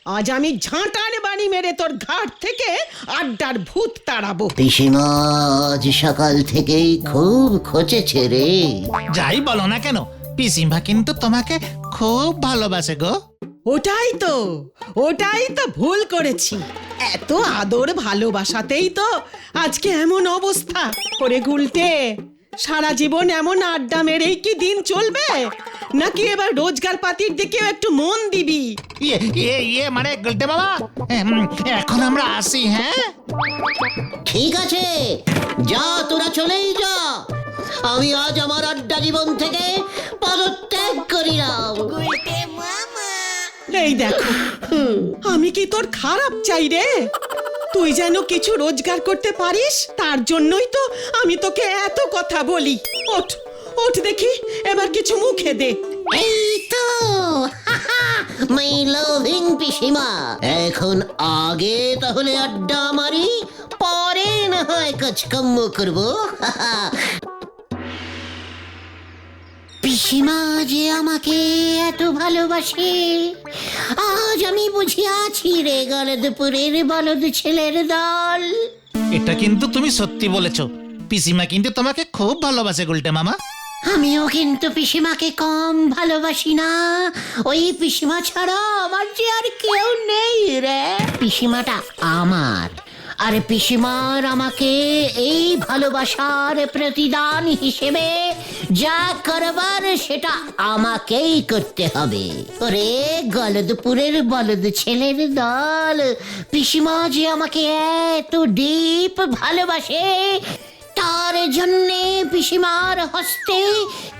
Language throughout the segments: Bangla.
আজ আমি ঝাঁটার বাড়ি মেরে তোর ঘাট থেকে আড্ডার ভূত তাড়াবো। পিসিমা আজ সকাল থেকেই খুব খচেছে রে। যাই বলো না কেন, পিসিমা কিন্তু তোমাকে খুব ভালোবাসে গো। ওটাই তো ভুল করেছি। এত আদর ভালোবাসাতেই তো আজকে এমন অবস্থা করে গুলটে। সারা জীবন এমন আড্ডা মেরেই কি দিন চলবে, নাকি এবার রোজগার পাতির দিকেও একটু মন দিবি? মানে গুলটে বাবা, এখন আমরা আসি। হ্যাঁ ঠিক আছে, যা তোরা চলেই যা। আমি আজ আমার আড্ডা জীবন থেকে পদত্যাগ করিলাম। এই দেখো, আমি কি তোর খারাপ চাই রে? তুই যেন কিছু রোজগার করতে পারিস, তার জন্যই তো আমি তোকে এত কথা বলি। ওঠ ওঠ দেখি, এবার কিছু মুখে দে। এই তো মাই লাভিং পিসিমা, এখন আগে তাহলে আড্ডা মারি, পরে না হয় কাজকর্ম করবো। পিসিমা যে আমাকে এত ভালোবাসে, আজ আমি বুঝিয়াছি রে গলদপুরের বলদ ছেলের দল। এটা কিন্তু তুমি সত্যি বলেছো, পিসিমা কিন্তু তোমাকে খুব ভালোবাসে গুলটে মামা। আমিও কিন্তু পিসিমাকে কম ভালোবাসি না। ওই পিসিমা ছাড়া আমার যে আর কেউ নেই রে। পিসিমাটা আমার, আর পিসিমার আমাকে এই ভালোবাসার প্রতিদান হিসেবে যা করবার সেটা আমাকেই করতে হবে। ওরে গলদপুরের বলদ ছেলের দল, পিসিমা যে আমাকে এত ডিপ ভালোবাসে, তার জন্যে পিসিমার হস্তে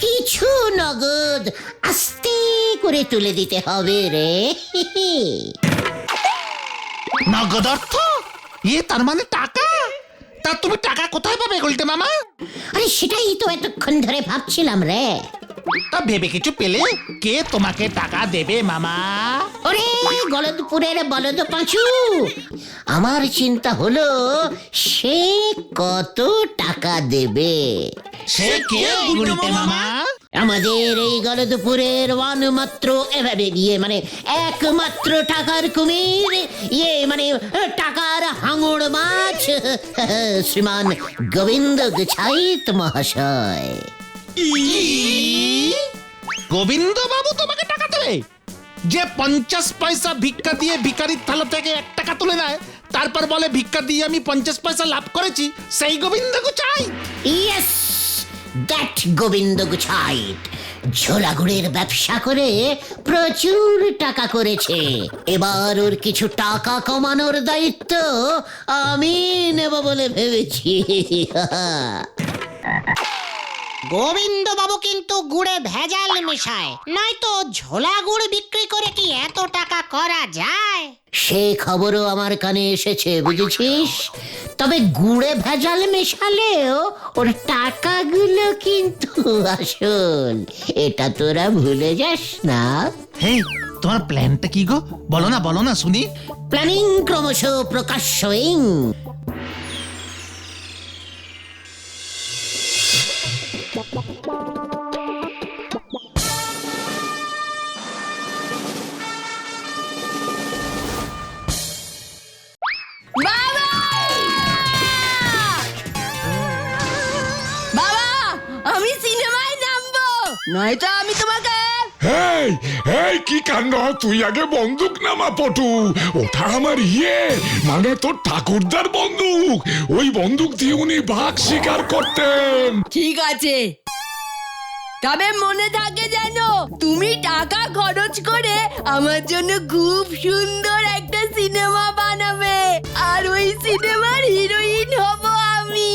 কিছু নগদ আস্তে করে তুলে দিতে হবে রে। নগদ অর্থ? তার মানে টাকা? তা তুমি টাকা কোথায় পাবে গুলটে মামা? আরে সেটাই তো এতক্ষণ ধরে ভাবছিলাম রে। তা ভেবে কিছু পেলে? কে তোমাকে টাকা দেবে মামা? ওরে গলদপুরের বলদ পাঁচু, আমার চিন্তা হলো সে কত টাকা দেবে। সে কে গুলটে মামা? আমাদের এই গলদপুরের মানে একমাত্র টাকার কুমির, মানে টাকার হাঙড় মাছ, শ্রীমান গোবিন্দ গুছাইত মহাশয়। গোবিন্দ বাবু তোমাকে টাকা দেবে? যে 50 পয়সা ভিক্ষা দিয়ে ভিখারির থালা থেকে 1 টাকা তুলে নেয়, তারপর বলে ভিক্ষা দিয়ে আমি 50 পয়সা লাভ করেছি, সেই গোবিন্দ গুছাই? ইয়েস, দ্যাট গোবিন্দ গুছাইত ঝোলাগুড়ের ব্যবসা করে প্রচুর টাকা করেছে। এবার ওর কিছু টাকা কমানোর দায়িত্ব আমি নেব বলে ভেবেছি। গোবিন্দ বাবু কিন্তু গুড়ে ভেজাল মেশায়, নয়তো ঝোলা গুড় বিক্রি করে কি এত টাকা করা যায়? সে খবরও আমার কানে এসেছে, বুঝেছিস? তবে গুড়ে ভেজাল মেশালেও ওর টাকাগুলো কিন্তু আসল, এটা তোরা ভুলে যাস না। হে, তোমার প্ল্যানটা কি গো? বলো না শুনি। প্ল্যানিং ক্রমশ প্রকাশ্যইং। আমি সিনেমায় নামবো, নয়তো আমি তোমাকে। এই এই কি কাণ্ড! তুই আগে বন্দুক নামা পটু। ওটা আমার মানে তোর ঠাকুরদার বন্দুক। ওই বন্দুক দিয়ে উনি বাঘ শিকার করতেন। ঠিক আছে, তবে মনে থাকে যেন তুমি টাকা খরচ করে আমার জন্য খুব সুন্দর একটা সিনেমা বানাবে, আর ওই সিনেমার হিরোইন হব আমি।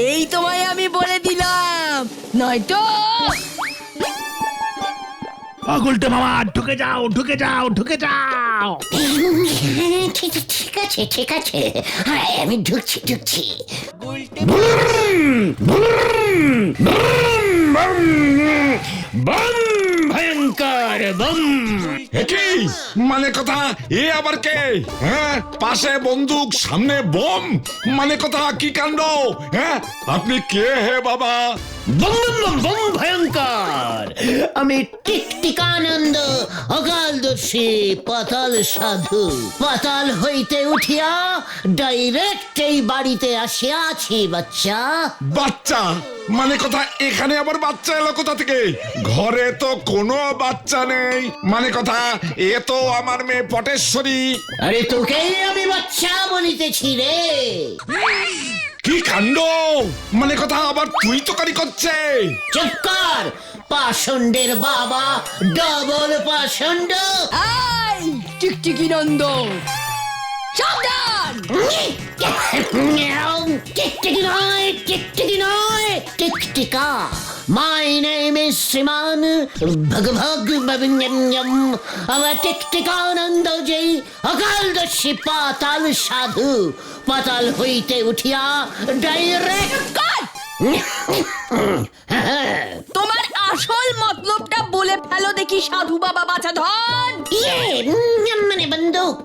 এই তোমায় আমি বলে দিলাম, নয়তো। গুলটে মামা, ঢুকে যাও। ঠিক আছে, হ্যাঁ আমি ঢুকছি। ভয়ঙ্কর বম! কি মানে কথা? এ আবার কে? হ্যাঁ, পাশে বন্দুক, সামনে বম, মানে কথা কি কাণ্ড? হ্যাঁ, আপনি কে হে বাবা? বম বম বম বম ভয়ঙ্কর। আমি টিকটিকানন্দ অকালদর্শী পাতাল সাধু, পাতাল হইতে উঠিয়া ডাইরেক্ট এই বাড়িতে আসিয়াছি বাচ্চা। বাচ্চা মানে কথা, এখানে আবার বাচ্চা এলো কোথা থেকে? ঘরে তো কোনো বাচ্চা নেই, মানে কথা এ তো আমার মেয়ে পটেশ্বরী। আরে তোকেই আমি বাচ্চা বলিতেছি রে। কি কাণ্ড, মানে কথা আবার তুই তো কারি করছে। চুপ কর, পাষণ্ডের বাবা, ডবল পাষণ্ড। এই টিকটিকি নন্দ, সাবধান! টিকটিকি নয়, টিকটিকি নয়, টিকটিকা। মাই নেম ইজ শ্রীমান ভগভগ আমার টিকটিকানন্দ যে অকালদর্শী পাতাল সাধু, পাতাল হইতে উঠিয়া ডাইরেক্ট তোমার আসল মতলবটা বলে ফেলো দেখি সাধু বাবা বাছা ধন। মানে বন্দুক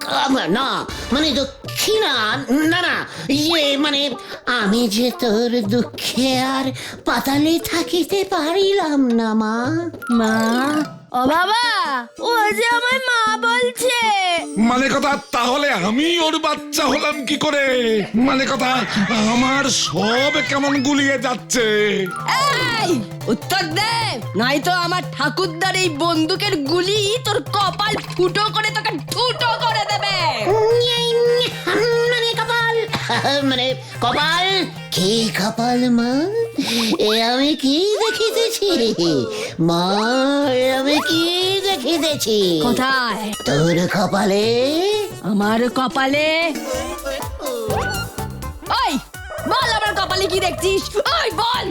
না, মানে দক্ষিণা না না, মানে আমি যে তোর দুঃখে আর পাতালে থাকিতে পারিলাম না মা। মা? ও বাবা, ও যে আমার মা বলছে। মানে কথা তাহলে আমি ওর বাচ্চা হলাম কি করে? মানে কথা আমার সব কেমন গুলিয়ে যাচ্ছে। এই উত্তর দে, নাই তো আমার ঠাকুরদার এই বন্দুকের গুলি তোর কপাল ফুটো করে তোকে ঠুটো করে দেবে। মানে কপাল, মানে কপাল কি কপাল মা? এ আমি কি দেখিতেছি মা? এ আমি কি দেখিতেছি? কোথায়? তোর কপালে। আমার কপালে? ওই বল, আমার কপালে কি দেখছিস? ওই বল।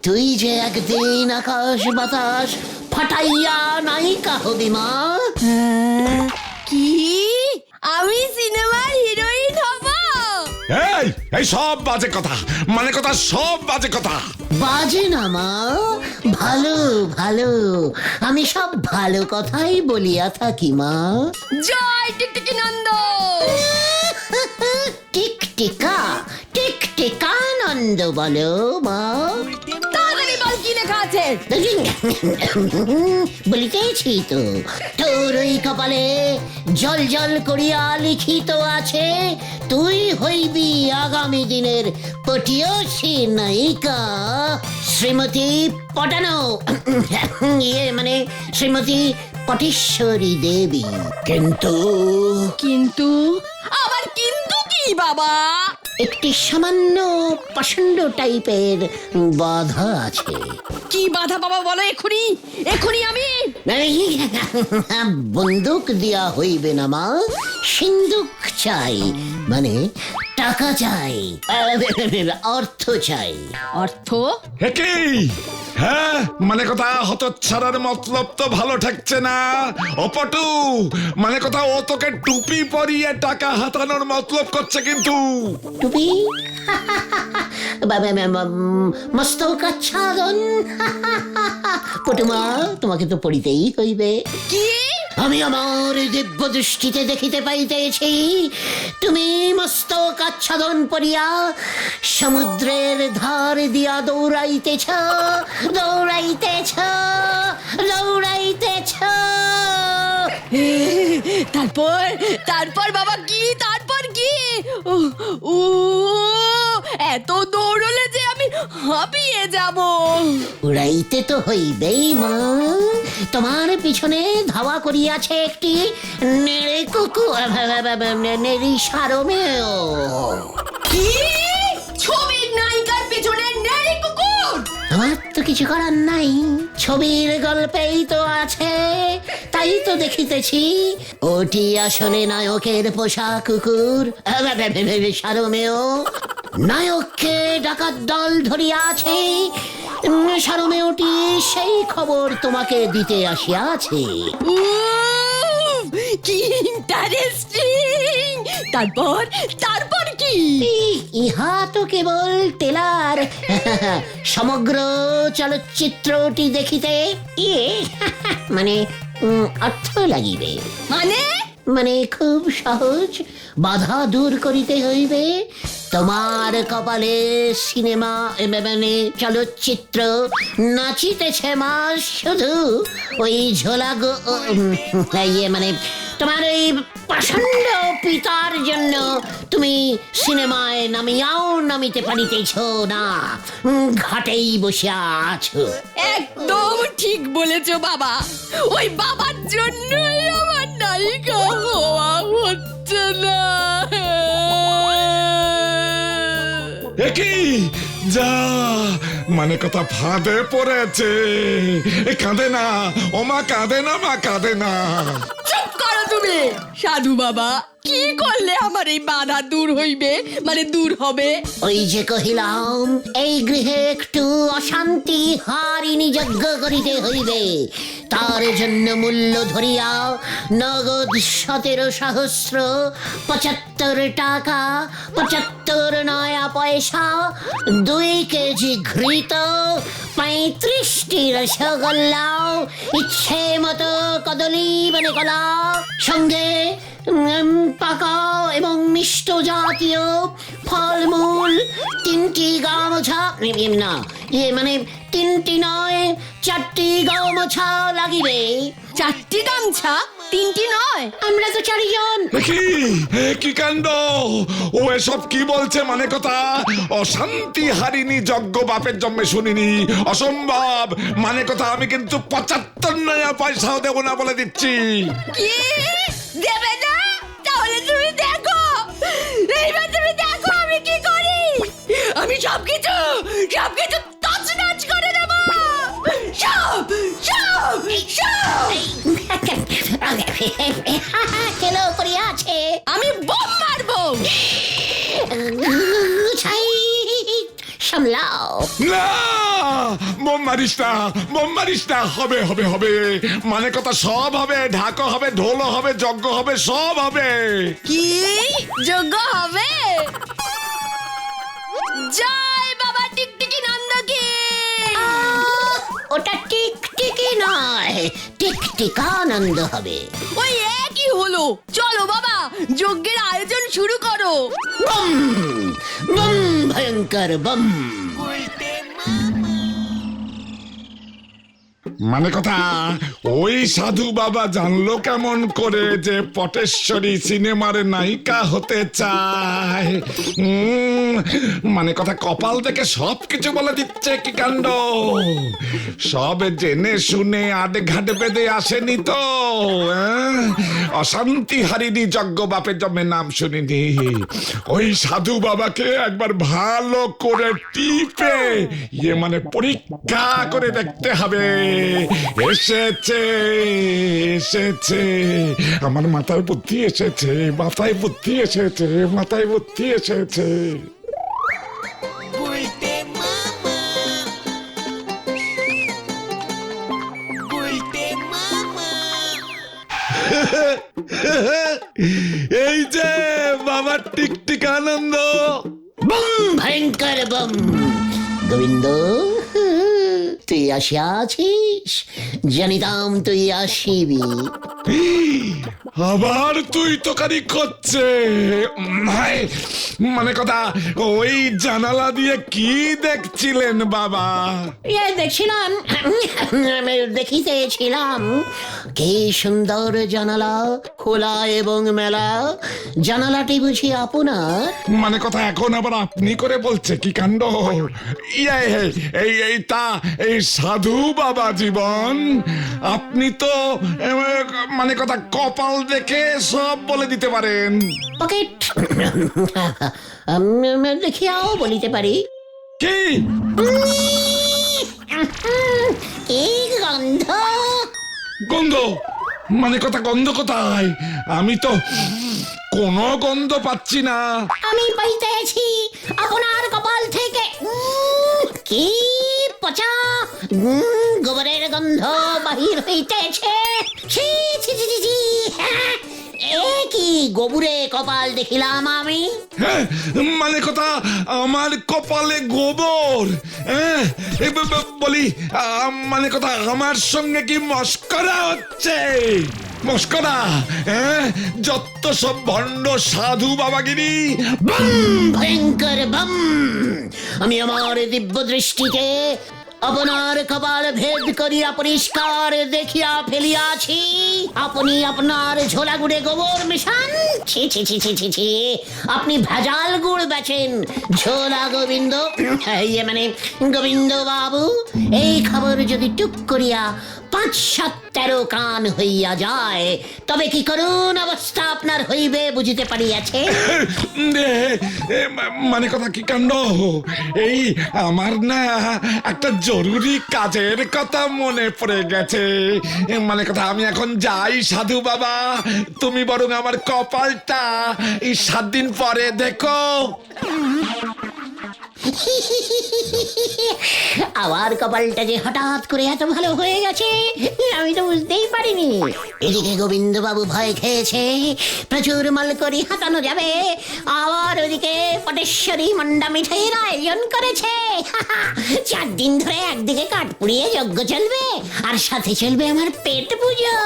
তুই যে একদিন আকাশ বাতাস ফাটাইয়া নায়িকা হবি মা। কি আমি সিনেমার হিরোইন হব? এই এই সব বাজে কথা, মানে কথা সব বাজে কথা। বাজে না মা, ভালো ভালো, আমি সব ভালো কথাই বলিয়া থাকি মা। জয় টিকটিকি নন্দ। টিকটিকা, টিকটিকানন্দ বলো মা। তাড়াতাড়ি বল কি লেখা আছে। বলিতেছি তো, তোর ওই কপালে জল জল করিয়া লিখিত আছে, তুই হইবি আগামী দিনের পটিয়সী নায়িকা শ্রীমতী পটানো, মানে শ্রীমতী পটেশ্বরী দেবী। কিন্তু কিন্তু আবার কিন্তু কি বাবা? একটি সামান্য পাষণ্ড টাইপের বাধা আছে। কি বাধা বাবা বলো এক্ষুনি, এক্ষুনি আমি। বন্দুক দিয়া হইবে না মা, সিন্দুক চাই, মানে টাকা চাই, অর্থ চাই। অর্থ? একই হ্যাঁ, মানে কথা হতচ্ছাড়ার মতলব তো ভালো ঠেকছে না। অপটু মানে কথা ও তোকে টুপি পরিয়ে টাকা হাতানোর মতলব করছে কিন্তু। টুপি মস্তক আচ্ছাদন। পটুমা তোমাকে তো পড়িতেই হইবে। কি? আমি আমার দিব্য দৃষ্টিতে দেখিতে পাইতেছি, তুমি মস্তক আচ্ছাদন পরিয়া সমুদ্রের ধার দিয়া দৌড়াইতেছ, দৌড়াইতেছ, দৌড়াইতেছ। তারপর তারপর বাবা কি? তারপর কি? ও এত দৌড়লে যে আমি হাঁপিয়ে যাব। উড়াইতে তো হইবেই মা, তোমার পিছনে ধাওয়া করিয়াছে একটি নেড়ে কুকু, নেড়ি সারমেয়। কি? ছবির নায়িকার পিছনে নেড়ি কুকুর? আমার তো কিছু করার নাই, ছবির গল্পেই তো আছে, তাই তো দেখিতেছি। ওটি আসলে নায়কের পোষা কুকুর সারমেয়। নায়ককে ডাকাত দল ধরিয়া আছে, সারমেয়টি সেই খবর তোমাকে দিতে আসিয়াছে। কি ইন্টারেস্টিং! তারপর তারপর কি? ইহা তো কেবল টেলার, সমগ্র চলচ্চিত্রটি দেখিতে মানে অর্থ লাগিবে। মানে মানে খুব সহজ, বাধা দূর করিতে হইবে, তোমার কপালে সিনেমা মানে চলচ্চিত্র নাচিতেছে মা শুধু ওই ঝোলা মানে তোমার এই প্রচন্ড পিতার জন্য তুমি সিনেমায় নামিতে পারিতেছ না, ঘাটেই বসে আছো। একদম ঠিক বলেছো বাবা, ওই বাবার জন্যই আমার নায়িকা হওয়া হচ্ছে না। একই যা মানে কথা ফাঁদে পড়েছে। কাঁদে না ও মা, কাঁদে না মা, কাঁদে না। চুপ করো তুমি সাধু বাবা, কি করলে আমার এই বাধা দূর হইবে, মানে দূর হবে? ওই যে কহিলাম এই গৃহে একটু অশান্তি হারিনি যজ্ঞ করিতে হইবে, তার জন্য মূল্য ধরিয়া নগদ 17,775 টাকা 75 নয়া পয়সা, 2 কেজি ঘৃত, 35টি রসগোল্লা, ইচ্ছে মতো কদলী মানে কলা, সঙ্গে পাকা এবং মিষ্ট জাতীয় ফলমূল, 3টি গামছা, না মানে 3টি নয় 4টি গামছা লাগিবে। 4টি গামছা, 3টি নয়? আমরা তো 4 জন। কি কাণ্ড! ও এসব কি বলছে? মানে কথা অশান্তি হারিনি যজ্ঞ বাপের জন্মে শুনিনি, অসম্ভব। মানে কথা আমি কিন্তু 75 নয়া পয়সাও দেবো না বলে দিচ্ছি। কি দেবে না? তাহলে তুমি দেখো, এইবার তুমি দেখো আমি কি করি। আমি সবকিছু তছনছ করে দেব। সব সব সব কেলো করিয়া আছে, আমি বোম মারবো। সামলাও না, বোম মারিস না, বোম মারিস না। হবে হবে হবে, মানে কথা সব হবে, ঢাকো হবে, ঢোল হবে, যজ্ঞ হবে, সব হবে। কি যোগ্য হবে? জয় বাবা টিকটিকি নন্দকে। ওটা টিকটিকি নয়, টিকটিকানন্দ হবে। ওই একই হলো। চলো বাবা, যজ্ঞের আয়োজন শুরু করো। বম বম ভয়ঙ্কর বম। মানে কথা ওই সাধু বাবা জানলো কেমন করে যে পটেশ্বরী সিনেমার নায়িকা হতে চায়? মানে কথা কপাল দেখে সবকিছু বলে দিচ্ছে। কি কাণ্ড! সব জেনে শুনে আডে ঘাটে বেঁধে আসেনি তো। অশান্তি হারিনি যজ্ঞ বাপের জন্মে নাম শুনিনি। ওই সাধু বাবাকে একবার ভালো করে টিপে মানে পরীক্ষা করে দেখতে হবে। এসেছে এসেছে, আমার মাথায় বুদ্ধি এসেছে, মাথায় বুদ্ধি এসেছে, মাথায় বুদ্ধি এসেছে। এই যে বাবা টিকটিকানন্দ। বম ভয়ঙ্কর বম। গোবিন্দ, তুই আসিয়াছিস, জানিতাম তুই আসিবি। আবার তুই তোকারি করছে। মানে কথা ওই জানালা দিয়ে কি দেখছিলেন বাবা? দেখছিলাম, দেখিতেছিলাম কি সুন্দর জানালা, খোলা এবং মেলা। জানালাটি বুঝি আপনার? মানে কথা এখন আবার আপনি করে বলছে? কি কাণ্ড! এই সাধু বাবা জীবন, আপনি তো মানে কথা কপাল দেখে সব বলে দিতে পারেন। পকেট দেখিয়াও বলিতে পারি। কি এই গন্ধ! গন্ধ? মানে কথা গন্ধ কোথায়? আমি তো কোনো গন্ধ পাচ্ছি না। আমি পাইতেছি আপনার কপাল থেকে। কি পচা গোবরের গন্ধ বাহির হইতেছে। ছি ছি ছি ছি ছি। কি গোবরে কপাল দেখিলাম আমি। মানে কথা আমার কপালে গোবর? বলি মানে কথা আমার সঙ্গে কি মস্করা হচ্ছে? মস্করা, যত সব ভণ্ড সাধু বাবাগিরি, ভয়ঙ্কর বম! আমি আমার দিব্য দৃষ্টিতে আপনার কপাল ভেদ করিয়া পরিষ্কার দেখিয়া ফেলিয়াছি। আপনি আপনার ঝোলা গুড়ে গোবর মেশান। ছি ছি ছি ছি ছি ছি, আপনি ভেজাল গুড় বেচেন। ঝোলা গোবিন্দ, মানে গোবিন্দ বাবু, এই খবর যদি টুক করিয়া ৫-৭-১৩ কান হইয়া যায়, তবে কি করুন অবস্থা আপনার হইবে বুঝিতে পারিয়াছে। মানে কথা কি কাণ্ড, এই আমার না একটা জরুরি কাজের কথা মনে পড়ে গেছে। মানে কথা আমি এখন যাই সাধু বাবা, তুমি বরং আমার কপালটা এই ৭ দিন পরে দেখো। আমার কপালটা যে হঠাৎ করে এত ভালো হয়ে গেছে আমি তো বুঝতেই পারিনি। এদিকে গোবিন্দ বাবু ভয় খেয়েছে প্রচুর মালকড়ি হাতানো যাবে, আবার ওদিকে পটেশ্বরী মন্ডা মিঠাইয়ের আয়োজন করেছে। ৪ দিন ধরে একদিকে কাঠ পুড়িয়ে যজ্ঞ চলবে, আর সাথে চলবে আমার পেট পুজো।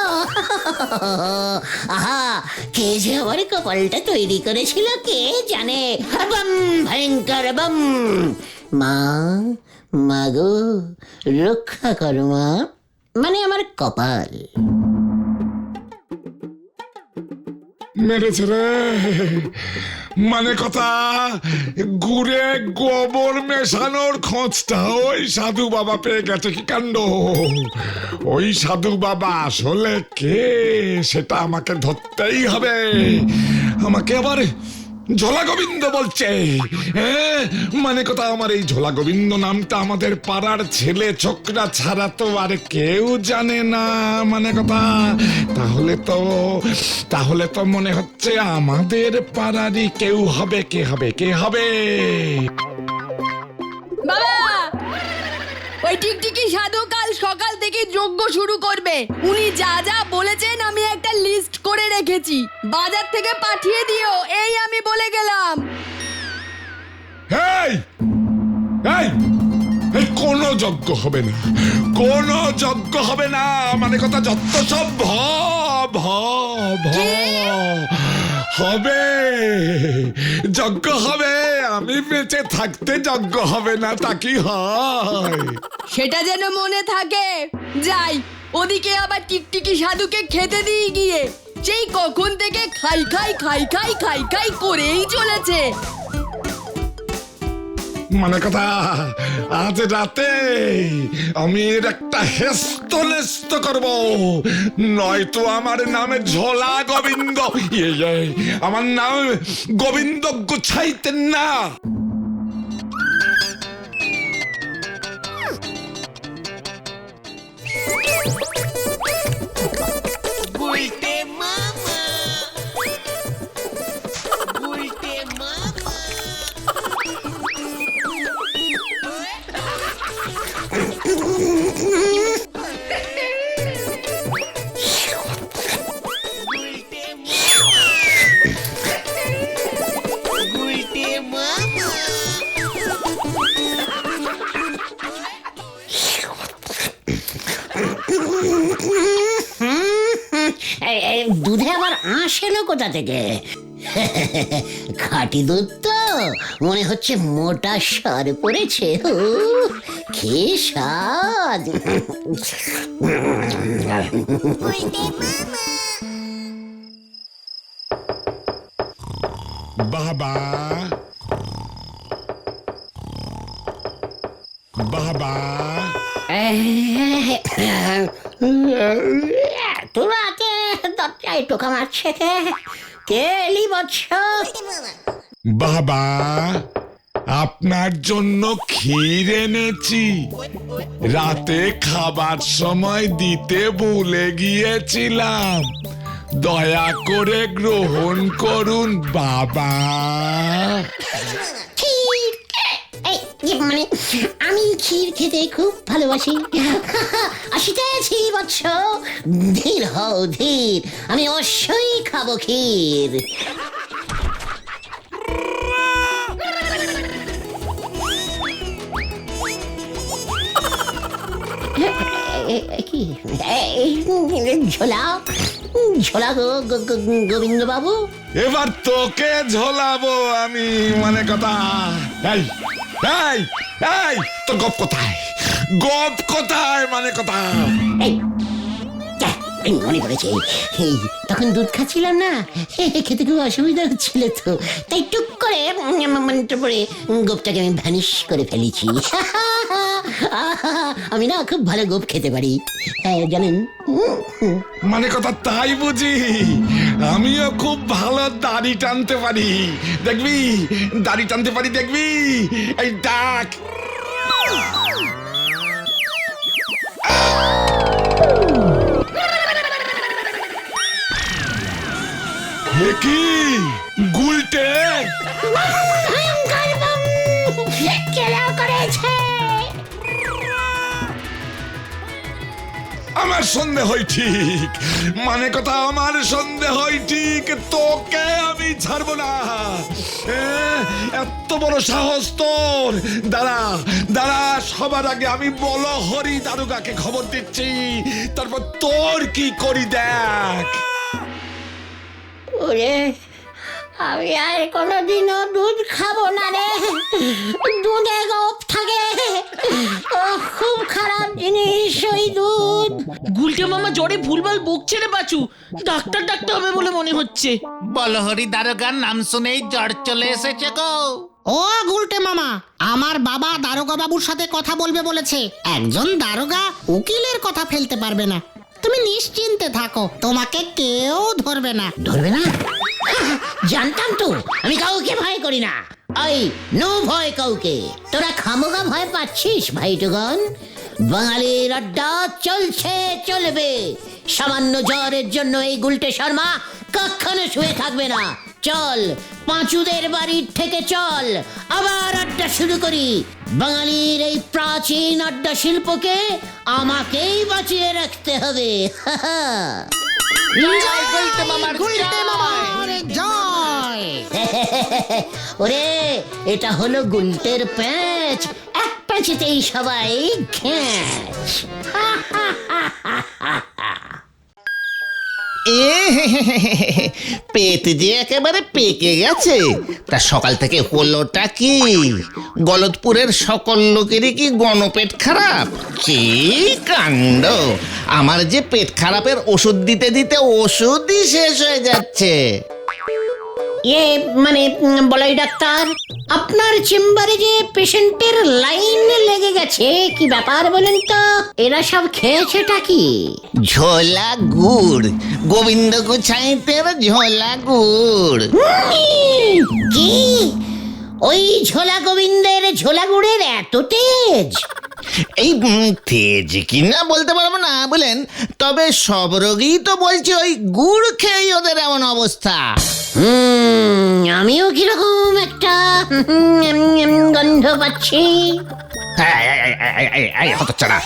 আহা, কে যে আমার কপালটা তৈরি করেছিল কে জানে। বম, ভয়ঙ্কর বম! মা, মাগো, রক্ষা করো মা, মানে আমার কপাল। মেরেছে রে, মানে কথা গুড়ে গোবর মেশানোর খোঁজটা ওই সাধু বাবা পেয়ে গেছে। কি কাণ্ড! ওই সাধু বাবা আসলে কে সেটা আমাকে ধরতেই হবে। আমাকে আবার ঝোলা গোবিন্দ বলছে। মানে কথা আমার এই ঝোলা গোবিন্দ নামটা আমাদের পাড়ার ছেলে ছোকরা ছাড়া তো আর কেউ জানে না। মানে কথা তাহলে তো মনে হচ্ছে আমাদের পাড়ারই কেউ হবে। কে হবে? বাবা, ওই টিকটিকি সাধু কাল সকাল থেকে যজ্ঞ শুরু করবে। উনি যা যা বলেছেন আমি একটা লিস্ট করে রেখেছি, বাজার থেকে পাঠিয়ে দিও, এই আমি বলে গেলাম। এই কোনো যজ্ঞ হবে না, কোনো যজ্ঞ হবে না। মানে কথা যত সব হবে, যজ্ঞ হবে। আমি বেঁচে থাকতে যজ্ঞ হবে না, তা কি হয়? সেটা যেন মনে থাকে। যাই, ওদিকে আবার টিকটিকি সাধুকে খেতে দিয়ে গিয়ে সেই কখন থেকে খাই করেই চলেছে। মানে কথা আজ রাতে আমি এর একটা হেস্তনেস্ত করব, নয়তো আমার নামে ঝোলা গোবিন্দ, আমার নাম গোবিন্দ গুছাইতেন না। দুধে আবার আঁশ এলো কোথা থেকে? খাঁটি দুধ তো, মনে হচ্ছে মোটা সার পড়েছে। কি স্বাদ! বাবা, তোরাকে দরজায় টোকা মারছে কে এলি বৎস? বাবা, আপনার জন্য ক্ষীর এনেছি, রাতে খাবার সময় দিতে ভুলে গিয়েছিলাম, দয়া করে গ্রহণ করুন বাবা। মানে আমি ক্ষীর খেতে খুব ভালোবাসি। আসিতেছি বৎস, ধীর হও ধীর, আমি অবশ্যই খাবো ক্ষীর। কি ঝোলা, ঝোলা গোবিন্দ বাবু। এবার তোকে ঝোলাবো আমি, মানে কথা। এই এই এই তোর গপ কোথায়? গপ কোথায়, মানে কথা? এই, যা, এই মনে পড়েছে, এই তখন দুধ খাচ্ছিলাম না, খেতে খুব অসুবিধা হচ্ছিল, তো তাই টুক করে মনটা পড়ে গোপটাকে আমি ভ্যানিশ করে ফেলেছি। আমি না খুব ভালো গোপ খেতে পারি, হ্যাঁ জানেন। মানে কথা তাই বুঝি? আমিও খুব ভালো দাড়ি টানতে পারি, দেখবি? দাড়ি টানতে পারি, দেখবি? এই ডাক। কি গুলটে? আমার সন্দেহ হয় ঠিক, মানে কথা আমার সন্দেহ হয় ঠিক, তোকে আমি ছাড়বো না। এত বড় সাহস তোর! দাঁড়া দাঁড়া, সবার আগে আমি বলহরি দারোগাকে খবর দিচ্ছি, তারপর তোর কি করি দেখ। ওরে, আমি আর কোনোদিনও দুধ খাবো না রে, দুধে গোপ থাকে, খুব খারাপ জিনিস ওই দুধ। গুলটে মামা জ্বরে ভুলভাল বকছে রে বাচু, ডাক্তার ডাকতে হবে বলে মনে হচ্ছে। বলহরি দারোগার নাম শুনেই জ্বর চলে এসেছে গো। ও গুলটে মামা, আমার বাবা দারোগা বাবুর সাথে কথা বলবে বলেছে। একজন দারোগা উকিলের কথা ফেলতে পারবে না। তুমি নিশ্চিন্তে থাকো, তোমাকে কেউ ধরবে না। ধরবে না? জানতাম তো, আমি কাউকে ভয় করি না। এই নো ভয় কাউকে। তোরা খামোগা ভয় পাচ্ছিস ভাইটুগন? বাঙালির আড্ডা চলছে, চলবে। সামান্য জ্বরের জন্য এই গুলটে শর্মা কখনো শুয়ে থাকবে না। চল, পাঁচুদের বাড়ির থেকে চল, আবার আড্ডা শুরু করি। বাঙালির এই প্রাচীন আড্ডা শিল্পকে আমাকেই বাঁচিয়ে রাখতে হবে। জয় গুলটে মামার গুলটে জয়। মামার জয়। ওরে, এটা হলো গুলটের প্যাঁচ, এক প্যাঁচেতেই সবাই ঘ্যাঁচ। পেট যে একেবারে পেকে গেছে। তা সকাল থেকে হলোটা কি? গলতপুরের সকল লোকেরই কি গণপেট খারাপ? কি কাণ্ড! আমার যে পেট খারাপের ওষুধ দিতে দিতে ওষুধই শেষ হয়ে যাচ্ছে। মানে বলাই ডাক্তার, আপনার চেম্বারে যে পেশেন্টের লাইন লেগে গেছে, কি ব্যাপার বলেন তো? এরা সব খেয়েছেটা কি? ঝোলা গুড়, গোবিন্দ গোছাইতের ঝোলা গুড়। কি? ওই ঝোলা গোবিন্দের ঝোলা গুড়ের এত তেজ? এই তেজ কিনা বলতে পারবো না বলেন, তবে সব রোগী তো বলছে ওই গুড় খেয়েই ওদের এমন অবস্থা। আমিও কিরকম একটা গন্ধ পাচ্ছি। হতচ্ছাড়া,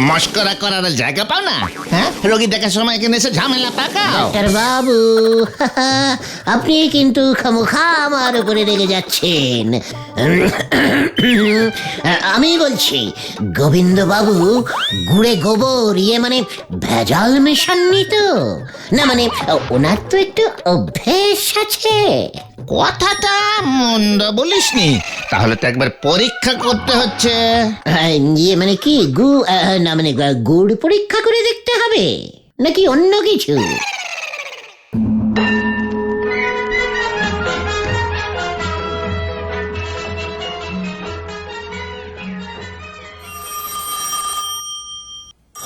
মস্করা করার জায়গা পাও না? হ্যাঁ, রোগী দেখার সময় এখানে এসে ঝামেলা পাকাও। ডাক্তার বাবু, আপনি কিন্তু খামোখা আমার উপরে রেগে যাচ্ছেন। আমি বলছি, গোবিন্দ বাবু গুড়ে গোবর মানে ভেজাল মেশাননি তো? না মানে ওনার তো একটু অভ্যেস আছে। কথাটা মন্দ বলিসনি, তাহলে তো একবার পরীক্ষা করতে হচ্ছে। মানে কি না মানে গুড় পরীক্ষা করে দেখতে হবে নাকি অন্য কিছু?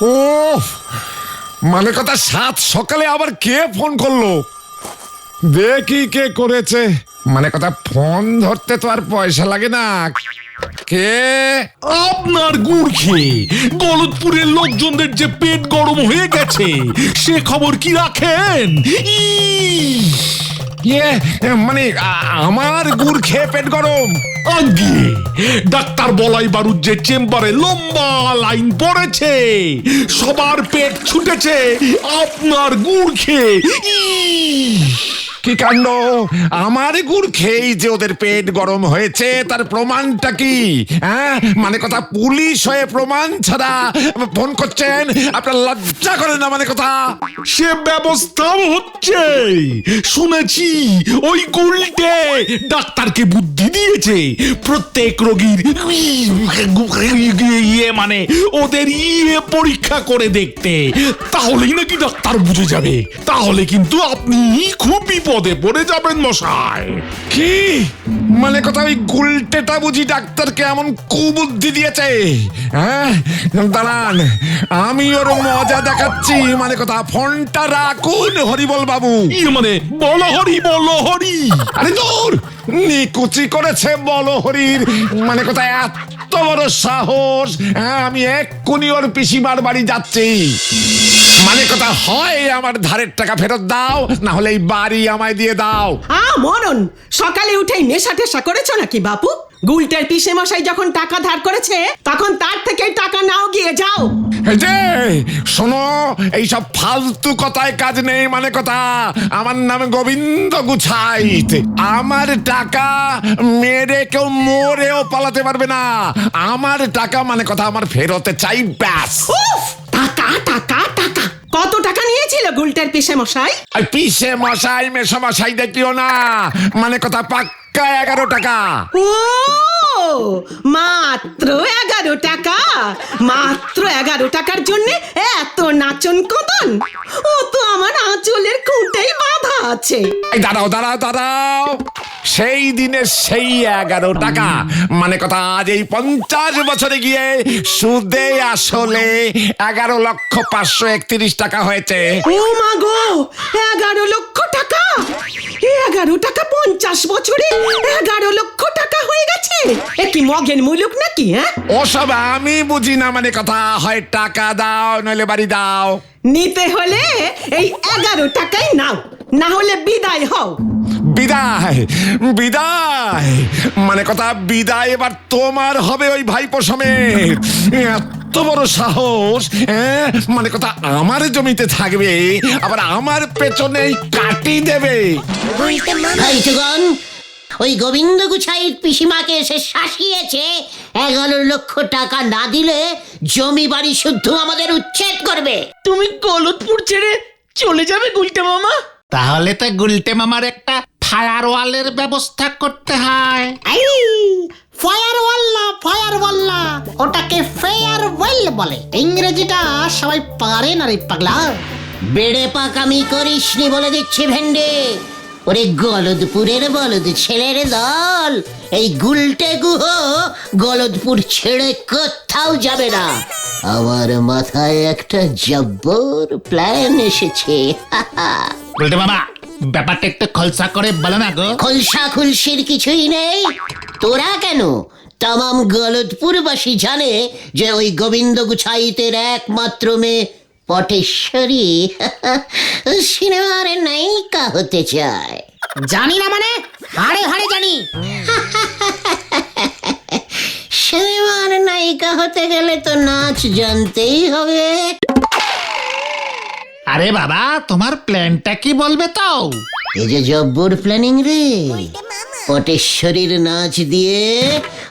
ও মানে কথা, সাত সকালে আবার কে ফোন করলো? দেখি কে করেছে। মানে কথা, ফোন ধরতে তো আর পয়সা লাগে না। কে? আপনার গুড় খেয়ে গলতপুরের লোকজনদের যে পেট গরম হয়ে গেছে, সে খবর কি রাখেন? মানে আমার গুড় খেয়ে পেট গরম? আগে ডাক্তার বলাই বারুদ যে চেম্বারে লম্বা লাইন পড়েছে, সবার পেট ছুটেছে আপনার গুড় খেয়ে। কি কাণ্ড, আমার গুড় খেয়েই যে ওদের পেট গরম হয়েছে তার প্রমাণটা কি? হ্যাঁ, মানে কথা পুলিশ হয়ে প্রমাণ ছাড়া ফোন করছেন, আপনার লজ্জা করে না? মানে কথা সে ব্যবস্থা হচ্ছে, শুনেছি ওই গুলটে ডাক্তারকে বুদ্ধি দিয়েছে প্রত্যেক রোগীর ইয়ে মানে ওদের ইয়ে পরীক্ষা করে দেখতে, তাহলেই নাকি ডাক্তার বুঝে যাবে। তাহলে কিন্তু আপনি খুব বিপদে পড়ে যাবেন মশাই। কি মানে কথা, ওই গুলটেটা বুঝি ডাক্তারকে এমন কুবুদ্ধি দিয়েছে? হ্যাঁ, দাঁড়ান, আমি ওর মজা দেখাচ্ছি। মানে কথা, ফোনটা রাখুন হরিবল বাবু। ইয়ে মানে বলো হরি, বলো হরি। আরে দূর, নিকুচি করেছে বলো হরির। মানে কথা, এত বড় সাহস! হ্যাঁ, আমি এক্ষুনি ওর পিসিমার বাড়ি যাচ্ছি। মানে কথা, হয় আমার ধারের টাকা ফেরত দাও, না হলে এই বাড়ি আমায় দিয়ে দাও। মরণ, সকালে উঠেই নেশা টেশা করেছো নাকি বাপু? গুলটের পিসে মশাই যখন টাকা ধার করেছে তখন তার থেকে টাকা নাও, গিয়ে যাও। এই যে শোনো, এইসব ফালতু কথায় কাজ নেই। মানে কথা, আমার নাম গোবিন্দ গুছাইত। আমার টাকা মেরে কেউ মরেও পালাতে পারবে না। আমার টাকা মানে কথা আমার ফেরতে চাই, ব্যাস। উফ, টাকা টাকা টাকা! কত টাকা নিয়েছিল গুলটের পিসে মশাই? আর পিসে মশাই মেশো মশাই দেখিও না। মানে কথা, পাক্কা 11 টাকা। ও, মাত্র 11 টাকা? মাত্র 11 টাকার জন্য এত নাচন কদন? ও তো আমার আঁচলের খুঁটেই বাঁধা আছে। এই দাঁড়াও দাঁড়াও দাঁড়াও, সেই দিনের সেই 11 টাকা মানে কথা আজ এই 50 বছরে গিয়ে সুদে আসলে 11,531,000 টাকা হয়েছে। ও মা গো, 11 লক্ষ টাকা! 11 টাকা 50 বছরে 11 লক্ষ টাকা হয়ে গেছে। এ কি মগের মুলুক নাকি? হ্যাঁ, ওসব আমি বুঝি না। মানে কথা, হয় টাকা দাও নইলে বাড়ি দাও। নিতে হলে এই 11 টাকাই নাও, না হলে বিদায় হও। বিদায় বিদায় মানে কথা, বিদায় এবার তোমার হবে ওই ভাইপো সমেত। এত বড় সাহস! হ্যাঁ, মানে কথা, আমার জমিতে থাকবে, আবার আমার পেছনেই কাটি দেবে। ভাইটুগণ, ওই গোবিন্দ গুছাইয়ের পিসিমাকে এসে শাসিয়েছে 11 লক্ষ টাকা না দিলে জমি বাড়ি শুদ্ধ আমাদের উচ্ছেদ করবে। তুমি গলতপুর ছেড়ে চলে যাবে গুলটে মামা? তাহলে তো গুলটে মামার একটা ফায়ারওয়ালের ব্যবস্থা করতে হয়। ফায়ারওয়াল না, ফায়ারওয়াল না, ওটাকে ফেয়ারওয়েল বলে। ইংরেজিটা সবাই পারে না রে পাগলা। বেড়ে পাকামি করিসনি বলে দিচ্ছি ভেন্ডে। ওরে গলদপুরের বলদ ছেলের দল, এই গুলটে গুহ গলদপুর ছেড়ে কোথাও যাবে না। আমার মাথায় একটা জব্বর প্ল্যান এসেছে। গুলটে মামা, ব্যাপারটা একটু খলসা করে বলো না গো। খলসা খুলসির কিছুই নেই। তোরা কেন, তামাম গলদপুরবাসী জানে যে ওই গোবিন্দ গুছাইতের একমাত্র মেয়ে পটেশ্বরী সিনেমার নায়িকা হতে চায়। জানি না মানে, হাড়ে হাড়ে জানি। সিনেমার নায়িকা হতে গেলে তো নাচ জানতেই হবে। আরে বাবা, তোমার প্ল্যানটা কি বলবে তো? এই যে জব্বর প্ল্যানিং রে, পটেশ্বরীর নাচ দিয়ে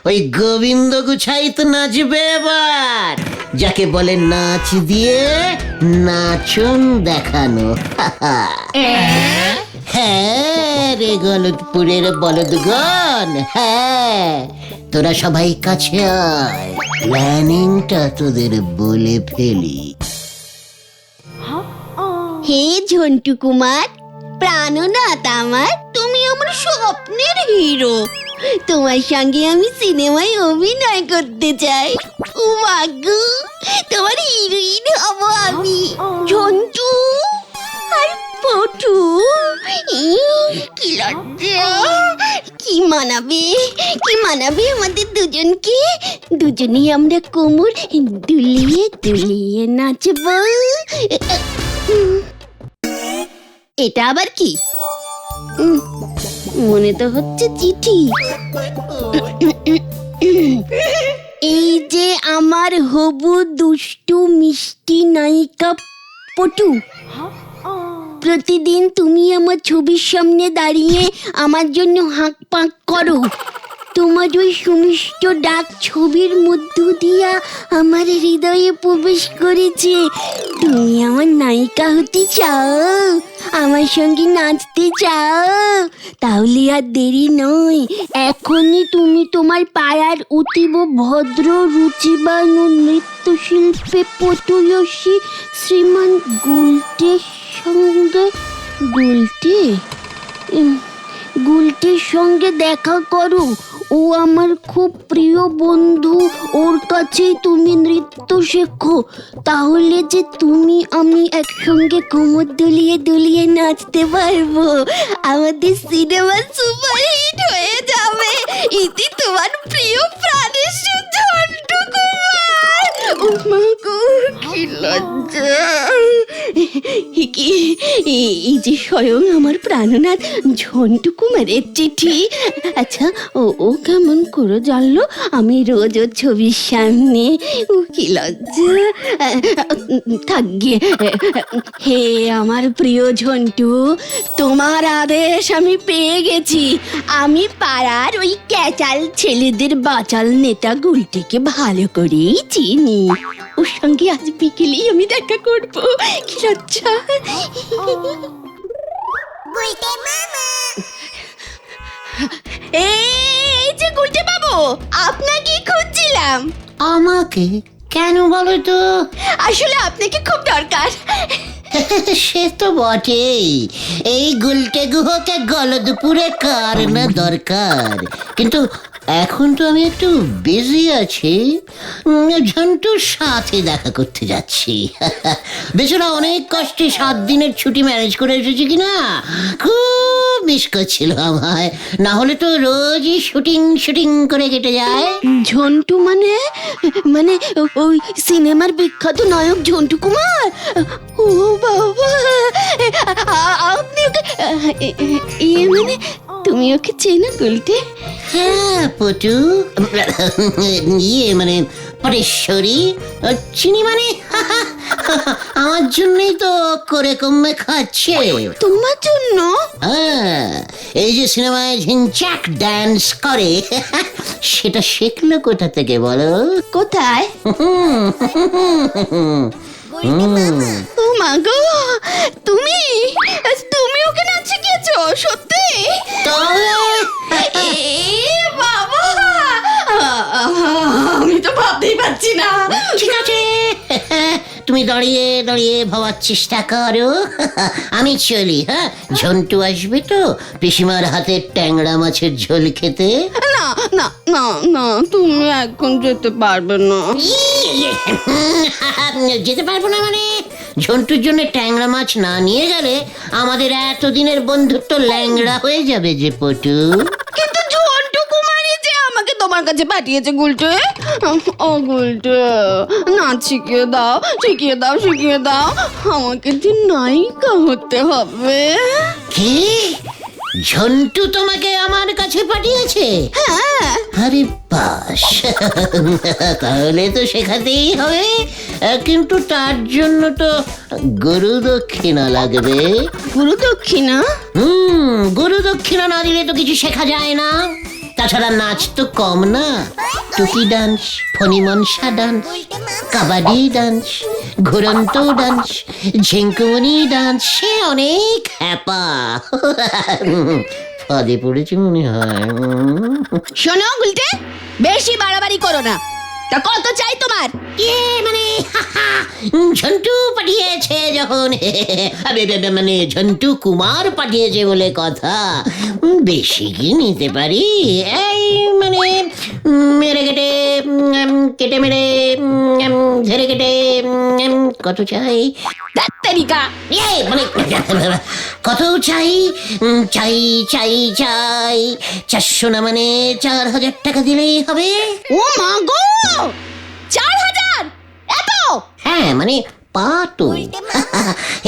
ওই গোবিন্দ গুছাইত নাচবে এবার, যাকে বলে নাচ দিয়ে নাচন দেখানো। হ্যাঁ রে গলদপুরের বলদগণ, হ্যাঁ, তোরা সবাই কাছে আয়, প্ল্যানিংটা তোদের বলে ফেলি। হে ঝন্টু কুমার, প্রাণনাথ আমার, তুমি আমার স্বপ্নের হিরো। তোমার সঙ্গে আমি সিনেমায় অভিনয় করতে চাই। ও মাগো, তোমার হিরোইন হব আমি। ঝন্টু আর পটু, কি লজ্জা! কি মানাবে, কি মানাবে আমাদের দুজনকে। দুজনেই আমরা কোমর দুলিয়ে দুলিয়ে নাচবো। এটা আবার কি? মনে তো হচ্ছে চিঠি। এই যে আমার হবু দুষ্টু মিষ্টি নায়িকা পটু, প্রতিদিন তুমি আমার ছবির সামনে দাঁড়িয়ে আমার জন্য হাঁক পাঁক করো। তোমার ওই সুমিষ্ট ডাক ছবির মধ্য দিয়া আমার হৃদয়ে প্রবেশ করেছে। তুমি আমার নায়িকা হতে চাও, আমার সঙ্গে নাচতে চাও? তাহলে আর দেরি নয়, এখনই তুমি তোমার পাড়ার অতীব ভদ্র রুচিবান ও নৃত্যশিল্পে পটুয়সী শ্রীমান গুলটের সঙ্গে গুলটির সঙ্গে দেখা করো। ও আমার খুব প্রিয় বন্ধু, ওর কাছেই তুমি নৃত্য শেখো। তাহলে যে তুমি আমি একসঙ্গে কোমর দুলিয়ে দুলিয়ে নাচতে পারবো, আমাদের সিনেমা সুপারহিট হয়ে যাবে। ইতি তোমার প্রিয় প্রাণের ঝন্টু কুমার। ও মা গো, কি লজ্জা! এই যে স্বয়ং আমার প্রাণনাথ ঝন্টু কুমারের চিঠি। আচ্ছা, ও কেমন করে জানলো আমি রোজ ওর ছবির সামনে? ও কি লজ্জা! থাক গিয়ে। হে আমার প্রিয় ঝন্টু, তোমার আদেশ আমি পেয়ে গেছি। আমি পাড়ার ওই ক্যাচাল ছেলেদের বাচাল নেতা গুলটিকে ভালো করেই চিনি। ওর সঙ্গে আজ বিকেলেই আমি দেখা করব। কি লজ্জা! এই যে গুলটে বাবু, আপনাকে খুঁজছিলাম। আমাকে কেন বলো তো? আসলে আপনাকে খুব দরকার। সে তো বটেই, এই গুলটে গুহকে গলদপুরে কার না দরকার। কিন্তু এখন তো আমি একটু বিজি আছি, ঝন্টুর সাথে দেখা করতে যাচ্ছি। বেচারা অনেক কষ্টে 7 দিনের ছুটি ম্যানেজ করে এসেছি কিনা, খুব মিস করছিল আমায়। না হলে তো রোজই শুটিং করে কেটে যায়। ঝন্টু মানে ওই সিনেমার বিখ্যাত নায়ক ঝন্টু কুমার? ও বাবা, আপনি ওকে মানে তুমি ওকে চেনো গুলটে? হ্যাঁ পটু, মানে পরেশ্বরী চিনি। মানে আমার জন্যই তো করে কমে খাচ্ছে। তোমার জন্য? হ্যাঁ, এই যে সিনেমায় ঝিনচাক ডান্স করে, সেটা শিখলো কোথা থেকে বলো? কোথায়? ও মা গো, তুমি ওকে নাচ শিখিয়েছো? সত্যি? বাবা, আমি তো ভাবতেই পারছি না। ঠিক আছে, তুমি দাঁড়িয়ে দাঁড়িয়ে ভাবার চেষ্টা করো, আমি চলি। হ্যাঁ, ঝন্টু আসবে তো পিসিমার হাতে ট্যাংরা মাছের ঝোল খেতে। না না না না, তুমি এখন যেতে পারবে না। যেতে পারবো না মানে? ঝন্টুর জন্য ট্যাংরা মাছ না নিয়ে গেলে আমাদের এতদিনের বন্ধুত্ব ল্যাংড়া হয়ে যাবে যে পটু। কিন্তু ঝন্টু কুমারই যে আমাকে তোমার কাছে পাঠিয়েছে গুলটে। ও গুলটে, নাচ শিখিয়ে দাও, শিখিয়ে দাও, শিখিয়ে দাও। আমাকে যে নায়িকা হতে হবে। কি? ঝন্টু তোমাকে আমার কাছে পাঠিয়েছে? হ্যাঁ। আরে বাস, তাহলে তো শেখাতেই হবে, কিন্তু তার জন্য তো গুরু দক্ষিণা লাগবে। গুরু দক্ষিণা? গুরু দক্ষিণা না দিলে তো কিছু শেখা যায় না। তাছাড়া নাচ তো কম না, টুকি ডান্স, ফণিমনসা ডান্স, কাবাডি ডান্স, ঘুরন্ত ডান্স, ঝিঙ্কুমনি ডান্স, সে অনেক হ্যাপা। ফাঁদে পড়েছি মনে হয়। শোনো গুলটে, বেশি বাড়াবাড়ি করো না। তা কত চাই তোমার? মানে ঝন্টু পাঠিয়েছে যখন, মানে ঝন্টু কুমার পাঠিয়েছে বলে কথা, বেশি কি নিতে পারি? এই মানে মেরে কেটে মেরে ঝেড়ে কেটে কত চাই? তারিকা মানে কত চাই? চাই চাই চাই 400 না, মানে 4000 টাকা দিলেই হবে। ও মা গো, 4000? এত? হ্যাঁ, মানে পা তো।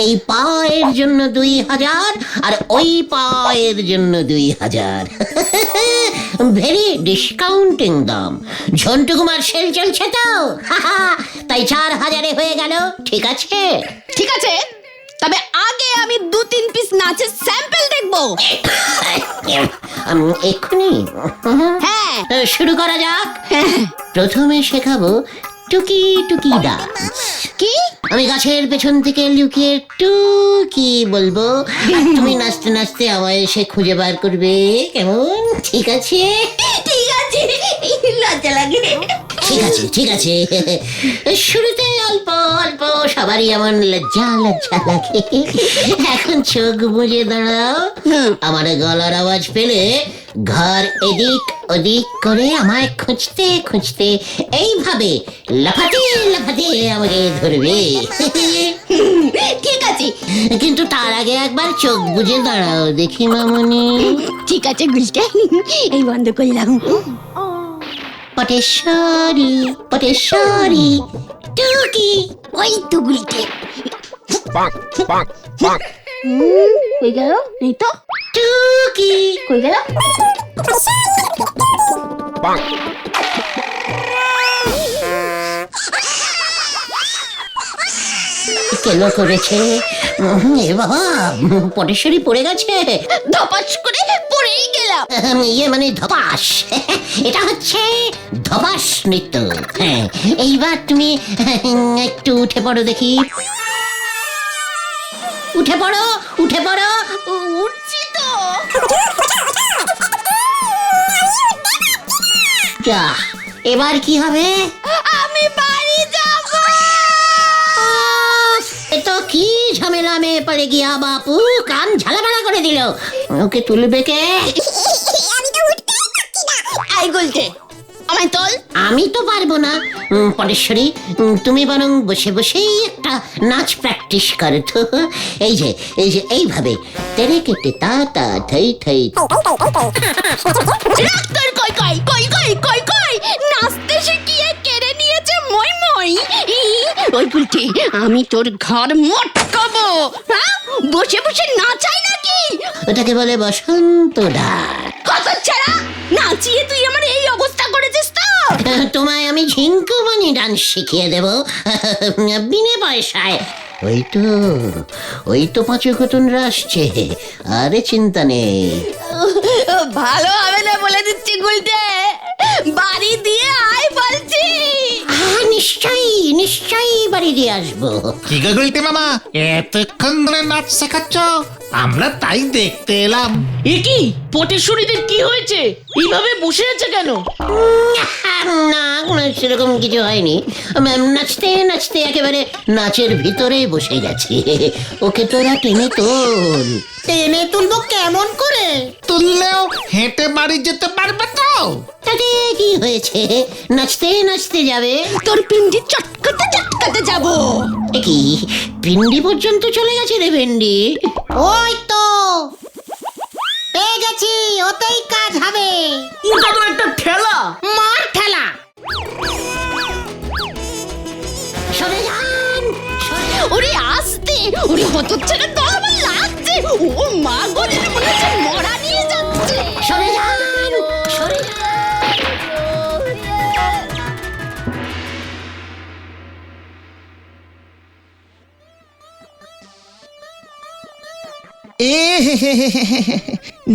এই পায়ের জন্য 2000, আর ওই পায়ের জন্য 2000। ভেরি ডিসকাউন্টিং দাম। ঝন্টু কুমার সেল চলছে তো, তাই 4000-এ হয়ে গেল। ঠিক আছে? ঠিক আছে, তবে আগে আমি 2 নাচের স্যাম্পল দেখবো। এক্ষুনি হ্যাঁ শুরু করা যাক। প্রথমে শেখাবো টুকি টুকি ডান্স। কি? আমি গাছের পেছন থেকে লুকিয়ে টুকি বলবো, আর তুমি নাচতে নাচতে আমায় এসে খুঁজে বার করবে, কেমন? ঠিক আছে? ঠিক আছে, লজ্জা লাগে। ঠিক আছে ঠিক আছে। শুরুতে অল্প অল্প সবারই এমন লজ্জা লজ্জা লাগে। এখন চোখ বুজে দাঁড়াও। আমার গলার আওয়াজ পেলে ঘর এদিক ওদিক করে আমায় খুঁজতে খুঁজতে এইভাবে লাফাতে লাফাতে আমাকে ধরবে। ঠিক আছে কিন্তু তার আগে একবার চোখ বুজে দাঁড়াও দেখি মামনি। ঠিক আছে গুলটে, এই বন্ধ করলাম। পটেশ্বরী পটেশ্বরী টুকি। ওই তো গুলটে। কই গেল? এই তো টুকি কই গেল? কেন করেছে? এ বাবা, পটেশ্বরী পড়ে গেছে। ধপাস করে পড়েই গেলাম। ইয়ে মানে ধপাস। এটা হচ্ছে ধপাস নৃত্য। হ্যাঁ, এইবার তুমি একটু উঠে পড়ো দেখি। উঠে পড়ো উঠে পড়ো। উঠছি তো। যা, এবার কি হবে? আমি বাড়ি যাব। এ তো কি ঝামেলা মে পড়ে গিয়া বাপু, কান ঝালাপালা করে দিল। ওকে তুলবে কে? আই গুলটে, আমায় তোল। আমি তো পারবো না। পরেশ্বরী, তুমি বরং বসে বসেই একটা নাচ প্র্যাকটিস করো তো। এই যে এইভাবে তেরে কেটে তা তা থাই থাই। ডাক্তার কই কই কই কই কই কই নাচতে শিখিয়ে কেড়ে নিয়েছে মই মই। ওই গুলটে, আমি তোর ঘর মটকাবো। হ্যাঁ, বসে বসে নাচাই নাকি? ওটাকে বলে বসন্ত ডাক। কত ছাড়া নাচিয়ে তুই আমার এই অবস্থা করেছিস তো। তোমায় আমি ঝিঙ্কুমানি ডান্স শিখিয়ে দেব বিনে পয়সায়। ওই তো পাঁচু কুটুনরা আসছে, আরে চিন্তা নেই। ভালো হবে না বলে দিচ্ছি গুলটে, বাড়ি দিয়ে আয় বলছি। নিশ্চয়ই নিশ্চয়ই বাড়ি দিয়ে আসবো। কি গো গুলটে মামা, এতক্ষণ ধরে নাচ শেখাচ্ছ, আমরা তাই দেখতে এলাম। এ কি পটেশ্বরীদের কি হয়েছে? এইভাবে বসে আছে কেন? না, সেরকম কিছু হয়নি। নাচতে নাচতে একেবারে নাচের ভিতরে বসে গেছি। ওকে তোরা টেনে তোল। টেনে তুলবো কেমন করে? তুললেও হেঁটে বাড়ি যেতে পারবে তো? তাতে কি হয়েছে, নাচতে নাচতে যাবে। তোর পিন্ডি চটকাতে চটকাতে যাব। এ কি, পিন্ডি পর্যন্ত চলে গেছে রে ভেন্ডি? ওই তো পেয়ে গেছি, ওতেই কাজ হবে। ওটা তো একটা ঠেলা। মার ঠেলা। সরে যান, সরে যান। ওরে আসতে, ওরে হতচ্ছাড়া তো আমার লাগছে। ও মা গো, মনে হচ্ছে মরা নিয়ে যাচ্ছে। সরে যান, সরে যান।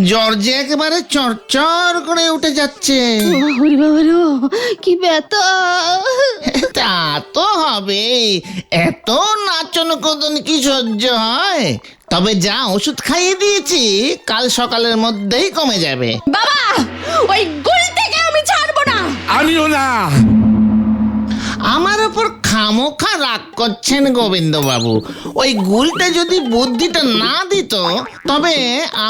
জ্বর যে একেবারে চরচর করে উঠে যাচ্ছে। ওরে বাবা রো, কি ব্যথা। তা তো হবে, এত নাচন কদন কি সহ্য হয়? তবে যা ওষুধ খাইয়ে দিয়েছি, কাল সকালের মধ্যেই কমে যাবে। বাবা, ওই গুলটেকে আমি ছাড়বো না। আমিও না। আমার ওপর খামোখা রাগ করছেন গোবিন্দ বাবু। ওই গুলটা যদি বুদ্ধিটা না দিত, তবে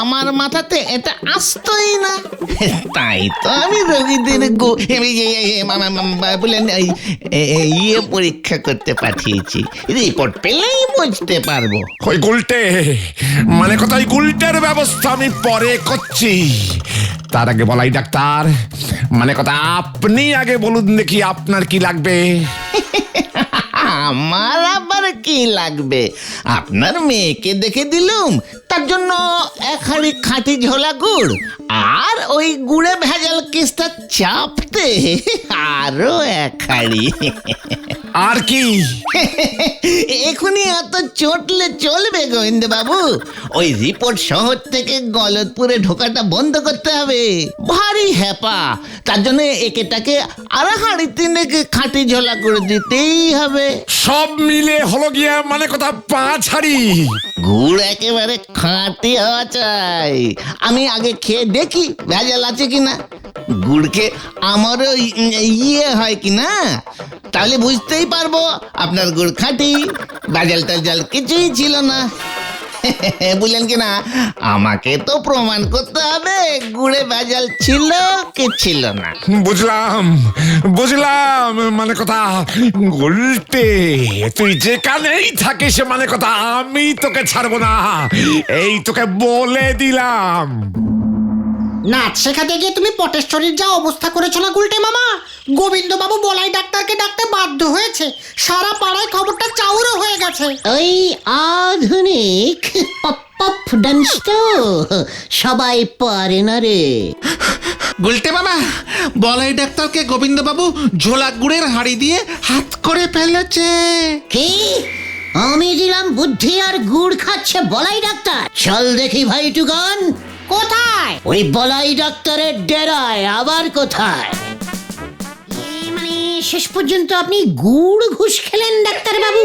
আমার মাথাতে এটা আসতোই না। তাই তো আমি রোগীদের ইয়ে পরীক্ষা করতে পাঠিয়েছি। রিপোর্ট পেলেই বুঝতে পারবো। ওই গুলটে, মানে কথা ওই গুলটের ব্যবস্থা আমি পরে করছি। তার আগে বলাই ডাক্তার, মানে কথা আপনি আগে বলুন দেখি আপনার কি লাগবে। আমার আবার কি লাগবে? আপনার মেয়েকে দেখে দিলুম, তার জন্য এক হাঁড়ি খাঁটি ঝোলা গুড়, আর ওই গুড়ে ভেজাল কেসটা চাপতে আরো এক হাঁড়ি। আর কি? এখনই এত চটলে চলবে গোবিন্দ বাবু? ওই রিপোর্ট শহর থেকে গলতপুরে ঢোকাটা বন্ধ করতে হবে। ভারী হ্যাপা, তার জন্য একেটাকে আড়াহাড়ি তিনেকে খাঁটি ঝোলা করে দিতেই হবে। সব মিলে হলো গিয়া মানে কথা 5 হাড়ি। গুড় একেবারে খাঁটি হওয়া চাই। আমি আগে খেয়ে দেখি ভেজাল আছে কিনা, গুড়কে আমারও ইয়ে হয় কিনা, তাহলে বুঝতেই পারবো আপনার গুড় খাঁটি, ভেজাল টাজাল কিছুই ছিল না। বুঝলেন কিনা? আমাকে তো প্রমাণ করতে হবে গুড়ে ভেজাল ছিল কি ছিল না। বুঝলাম বুঝলাম মানে কথা। গুলটে, তুই যেখানেই থাকিস মানে কথা আমি তোকে ছাড়বো না, এই তোকে বলে দিলাম। নাচ শেখাতে গিয়ে তুমি পটেশ্বরীর যা অবস্থা করেছো না গুলটে মামা, গোবিন্দ বাবু বলাই ডাক্তারকে ডাকতে বাধ্য হয়েছে। সারা পাড়ায় খবরটা চাউরও হয়ে গেছে। ওই আধুনিক পপ পপ ডান্স তো সবাই পারে না রে। গুলটে বাবা, বলাই ডাক্তারকে গোবিন্দ বাবু ঝোলা গুড়ের হাড়ি দিয়ে হাত করে ফেলেছে। কি? আমি দিলাম বুদ্ধি আর গুড় খাচ্ছে বলাই ডাক্তার? চল দেখি ভাই টুকন। কোথায়? ওই বলাই ডাক্তারের ডেরায়। আবার কোথায়? মানে শেষ পর্যন্ত আপনি গুড় ঘুষ খেলেন ডাক্তার বাবু?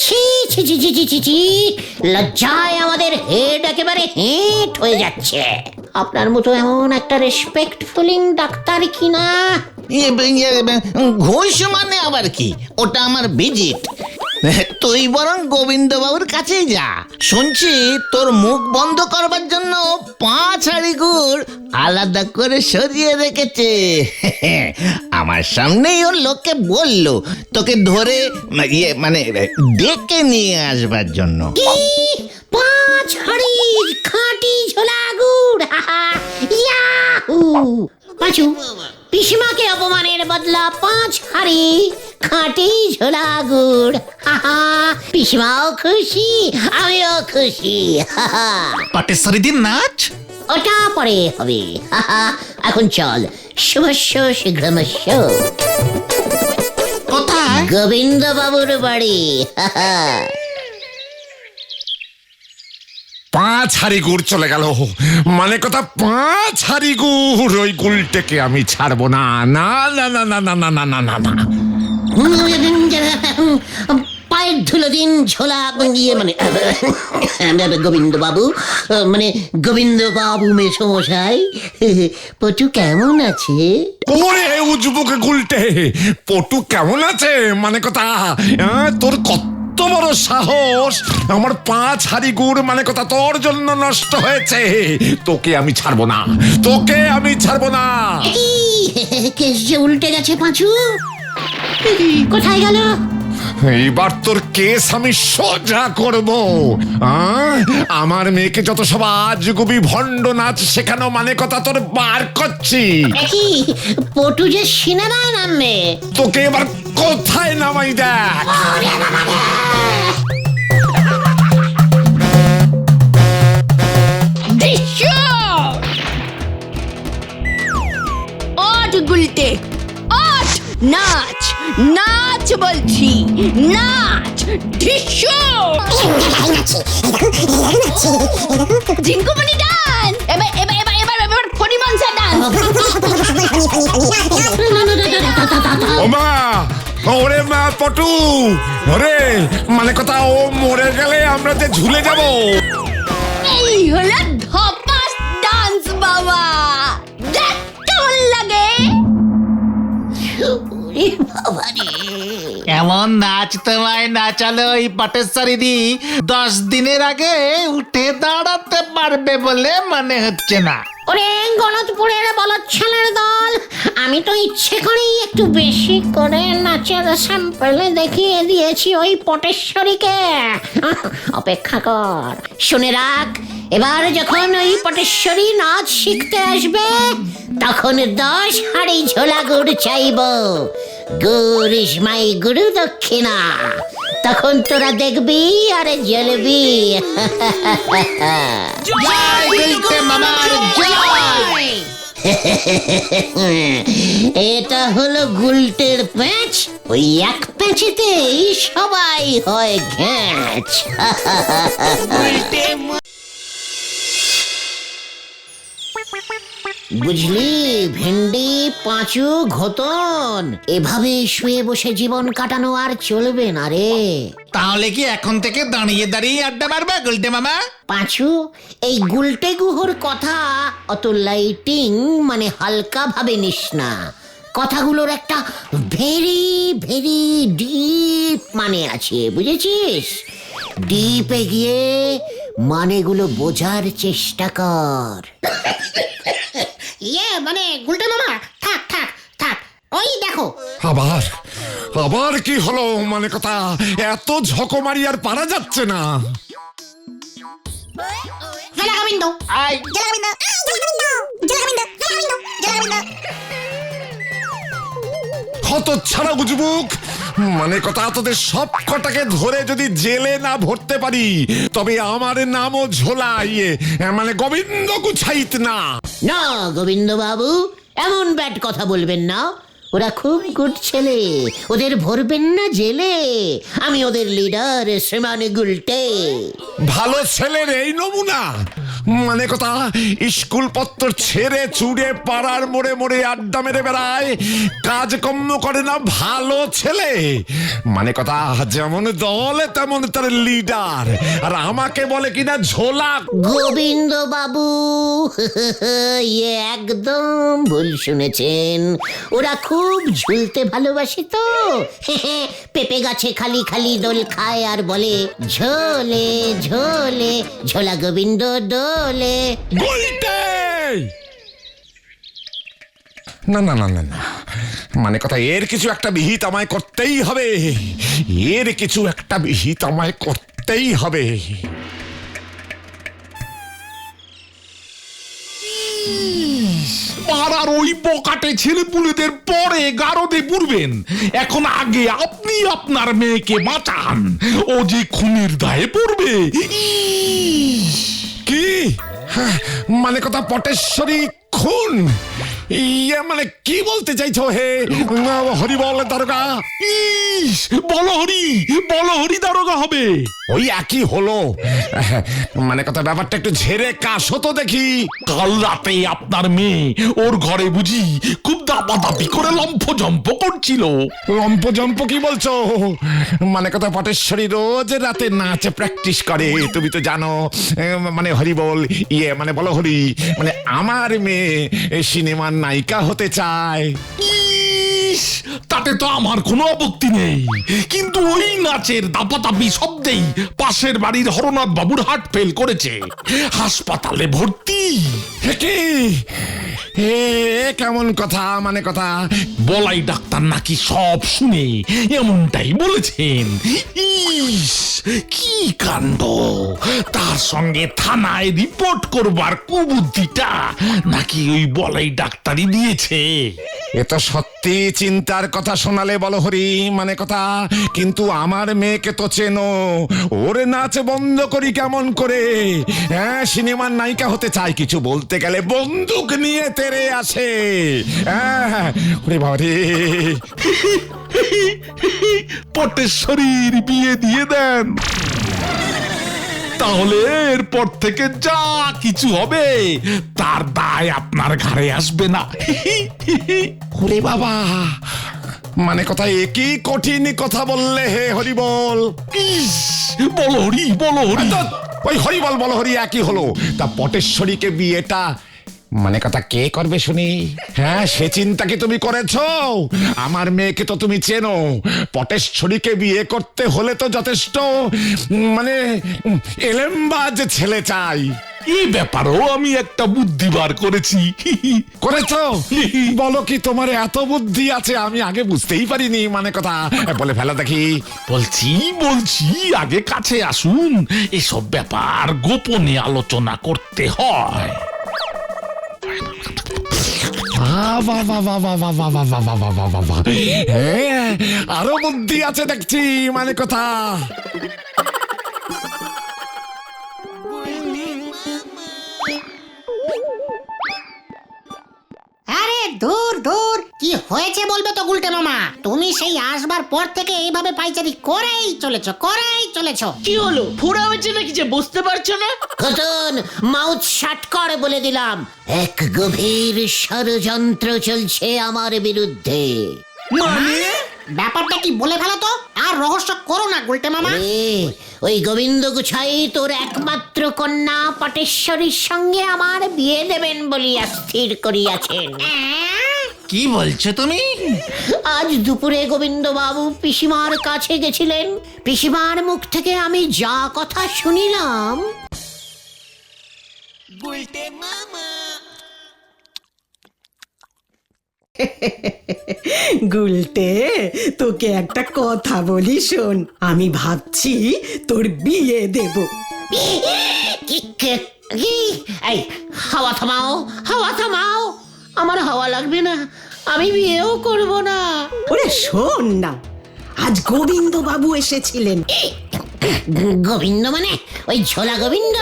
ছি ছি ছি ছি ছি ছি ছি, লজ্জায় আমাদের হেড একেবারে হেঁট হয়ে যাচ্ছে। আপনার মতো এমন একটা রেসপেক্টফুলিং ডাক্তার কিনা। ঘুষ মানে আবার কি? ওটা আমার ভিজিট। তুই বরং গোবিন্দ বাবুর কাছেই যা। শুনছি তোর মুখ বন্ধ করবার জন্য 5 হাঁড়ি গুড় আলাদা করে সরিয়ে রেখেছে। আমার সামনেই ওর লোককে বললো তোকে ধরে মানে ডেকে নিয়ে আসবার জন্য। 5 হাঁড়ি খাঁটি ঝোলা গুড়। ইয়াহু! পাঁচু, পিসিমাকে অপমানের বদলা 5 হাঁড়ি খাঁটি ঝোলা গুড়। পিসিমাও খুশি, আমিও খুশি। পাটেশ্বরী দিন নাচ। ওটা পরে হবে। এখন চল, শুভস্য শীঘ্রমস্য। কোথায়? গোবিন্দ বাবুর বাড়ি। 5 হাড়ি গুড় চলে গেল মানে কথা 5 হাড়ি গুড়। ওই গুলটেকে আমি ছাড়বো না, না না না না না না না না না। পায়ের ধুলো দিন ঝোলা ইয়ে মানে গোবিন্দ বাবু, মানে গোবিন্দ বাবু মেসমশাই, পটু কেমন আছে? ওরে উজবুকে গুলটে, পটু কেমন আছে মানে কথা? তোর কত বড় সাহস! আমার 5 হাঁড়ি গুড় মানে কথা তোর জন্য নষ্ট হয়েছে। তোকে আমি ছাড়বো না, তোকে আমি ছাড়বো না। কেস যে উল্টে গেছে পাঁচু। কোথায় গেল? এইবার তোর কেস আমি সোজা করব। আমার মেয়েকে যত সব আজগুবি ভণ্ড নাচ শেখানো মানে কথা তোর বার করছি। কি পটু যে সিনেমায় নামবে? তোকে এবার কোথায় নামাই দেখ। ওঠ গুলটে, ওঠ! নাচ নাচ বলছি, নাচ! ঝিঙ্কুমনি ডান্স! এবার এবার এবার এবার এবার ফণিমনসা ডান্স! ওমা, ওরে মা পটু, ওরে মানে কথা ও মরে গেলে আমরা যে ঝুলে যাব। এই হলো ধপাস ডান্স বাবা, দেখ কেমন লাগে। এমন নাচ তোমায় নাচালো ওই পাটেশ্বরী দি 10 দিনের আগে উঠে দাঁড়াতে পারবে বলে মনে হচ্ছে না। ওরে গলতপুরের বলদ ছেলের দল, আমি তো ইচ্ছে করেই একটু বেশি করে নাচের স্যাম্পল দেখিয়ে দিয়েছি ওই পটেশ্বরীকে। অপেক্ষা কর, শুনে রাখ, এবার যখন ওই পটেশ্বরী নাচ শিখতে আসবে তখন 10 হাঁড়ি ঝোলা গুড় চাইব। গুড় ইজ মাই গুরু দক্ষিণা। তখন তোরা দেখবি আরে জ্বলবি। জয় গুলটে মামার জয়। এটা হলো গুলটের প্যাঁচ, ওই এক প্যাঁচেতেই সবাই হয় ঘ্যাঁচ। বুঝলি ভেন্ডি, পাঁচু, ঘোতন, এভাবে শুয়ে বসে জীবন কাটানো আর চলবে না রে। তাহলে কি এখন থেকে দাঁড়িয়ে দাঁড়িয়ে আড্ডা মারবে গুলটে মামা? পাঁচু, এই গুলটে গুহর কথা অত লাইটিং মানে হালকা ভাবে নিস না। কথাগুলোর একটা ভেরি ভেরি ডিপ মানে আছে, বুঝেছিস? ডিপে গিয়ে মানেগুলো বোঝার চেষ্টা কর। মানে গুলটে মামা, থাক থাক থাক, ওই দেখো। আবার আবার কি হলো? মানে কথা, এত ঝকমারি আর পারা যাচ্ছে না। জলাগোবিন্দ, হতচ্ছাড়া বুঝবুক, মানে কথা, তোদের সব কটাকে ধরে যদি জেলে না ভরতে পারি তবে আমার নামও ঝোলা মানে গোবিন্দ গুছাইত না। না গোবিন্দ বাবু, এমন ব্যাড কথা বলবেন না। ওরা খুব গুড ছেলে, ওদের ভরবেন না জেলে। আমি ওদের লিডার শ্রীমান গুলটে। ভালো ছেলের এই নমুনা, মানে কথা, স্কুল পত্র ছেড়ে চুড়ে পাড়ার মোড়ে মোড়ে আড্ডা মেরে বেড়ায়, কাজকর্ম করে না, ভালো ছেলে। মানে কথা, যেমন দল তেমন তার লিডার, আর আমাকে বলে কিনা ঝোলা। গোবিন্দ বাবু, একদম ভুল শুনেছেন। ওরা খুব ঝুলতে ভালোবাসে তো। পেঁপে গাছে খালি খালি দোল খায় আর বলে ঝোলে ঝোলে ঝোলা গোবিন্দ দোলে। গুলটে! না না না না না, মানে কথা, এর কিছু একটা বিহিত আমায় করতেই হবে। এর কিছু একটা বিহিত আমায় করতেই হবে। পাড়ার ওই বকাটে ছেলেপুলেদের পরে গারদে পুরবেন, এখন আগে আপনি আপনার মেয়েকে বাঁচান, ও যে খুনের দায়ে পড়বে। কি? হ্যাঁ, মানে কথা, পটেশ্বরী খুন? মানে কি বলতে চাইছো হে হরি বল দারোগা? ইস, বলো হরি দারোগা হবে। ওই একই হলো। মানে কথা, ব্যাপারটা একটু ঝেড়ে কাশো তো দেখি। কাল রাতে আপনার মেয়ে ওর ঘরে বুঝি খুব দাপাদাপি করে লম্ফজম্প করছিল। লম্পজম্প কি বলছো? মানে কথা, পটেশ্বরী রোজ রাতে নাচ প্র্যাকটিস করে, তুমি তো জানো। মানে হরি বল, মানে বলো হরি, মানে আমার মেয়ে সিনেমার নায়িকা হতে চায়। ইস, তাতে তো আমার কোনো আপত্তি নেই, কিন্তু ওই নাচের দাপাদাপি শব্দেই পাশের বাড়ির হরনাথ বাবুর হার্ট ফেল করেছে, হাসপাতালে ভর্তি। কি? কেমন কথা? মানে কথা, বলাই ডাক্তার নাকি সব শুনে এমনটাই বলেছেন। ইস, কি কাণ্ড! তার সঙ্গে থানায় রিপোর্ট করবার কুবুদ্ধিটা নাকি ওই বলাই ডাক্তারই দিয়েছে। এ তো সত্যি চিন্তার কথা শোনালে বলো হরি। মানে কথা, কিন্তু আমার মেয়েকে তো চেনো, ওর নাচ বন্ধ করি কেমন করে? হ্যাঁ, সিনেমার নায়িকা হতে চায়, কিছু বলতে গেলে বন্দুক নিয়ে তেরে আসে। হ্যাঁ, ওরে বাবা রে। পটেশ্বরীর বিয়ে দিয়ে দেন, তাহলে এরপর থেকে যা কিছু হবে তার দায় আপনার ঘাড়ে আসবে না। ওরে বাবা, মানে কথা, একই কঠিন কথা বললে হে হরি বল। ইস, বলো হরি, বলো হরি। ওই হরি বল বলো হরি একই হলো। তা পটেশ্বরীকে বিয়েটা মানে কথা কে করবে শুনি? হ্যাঁ, সে চিন্তা কি তুমি করেছো? আমার মেয়েকে তো তুমি চেনো, পটেশ্বরীকে বিয়ে করতে হলে তো যথেষ্ট মানে এলেমবাজ ছেলে চাই। এই ব্যাপারেও আমি একটা বুদ্ধি বার করেছি। করেছো? বলো কি, তোমার এত বুদ্ধি আছে, আমি আগে বুঝতেই পারিনি। মানে কথা, বলে ফেলা দেখি। বলছি আগে কাছে আসুন, এসব ব্যাপার গোপনে আলোচনা করতে হয়। আরো বুদ্ধি আছে দেখছি। মানে কথা, কি হয়েছে বলবে তো গুলটে মামা? তুমি সেই আসবার পর থেকে এইভাবে পাইচারি করেই চলেছো। কি হলো, ফোড়া হয়েছে নাকি যে বুঝতে পারছো না? খতন, মাউথ শাট কর বলে দিলাম। এক গভীর ষড়যন্ত্র চলছে আমার বিরুদ্ধে। মানে ব্যাপারটা কি বলে ফেলো তো, আর রহস্য করো না গুলটে মামা। ওই গোবিন্দ গুছাই তোর একমাত্র কন্যা পটেশ্বরীর সঙ্গে আমার বিয়ে দেবেন বলিয়া স্থির করিয়াছেন। কি বলছো তুমি? আজ দুপুরে গোবিন্দ বাবু পিসিমার কাছে গেছিলেন। পিসিমার মুখ থেকে আমি যা কথা শুনিলাম। গুলটে, তোকে একটা কথা বলি শোন, আমি ভাবছি তোর বিয়ে দেব। এই হাওয়া থামাও, আমার হাওয়া লাগবে না, আমি বিয়েও করব না। ওরে শোন না, আজ গোবিন্দ বাবু এসেছিলেন। গোবিন্দ মানে ওই ঝোলা গোবিন্দ?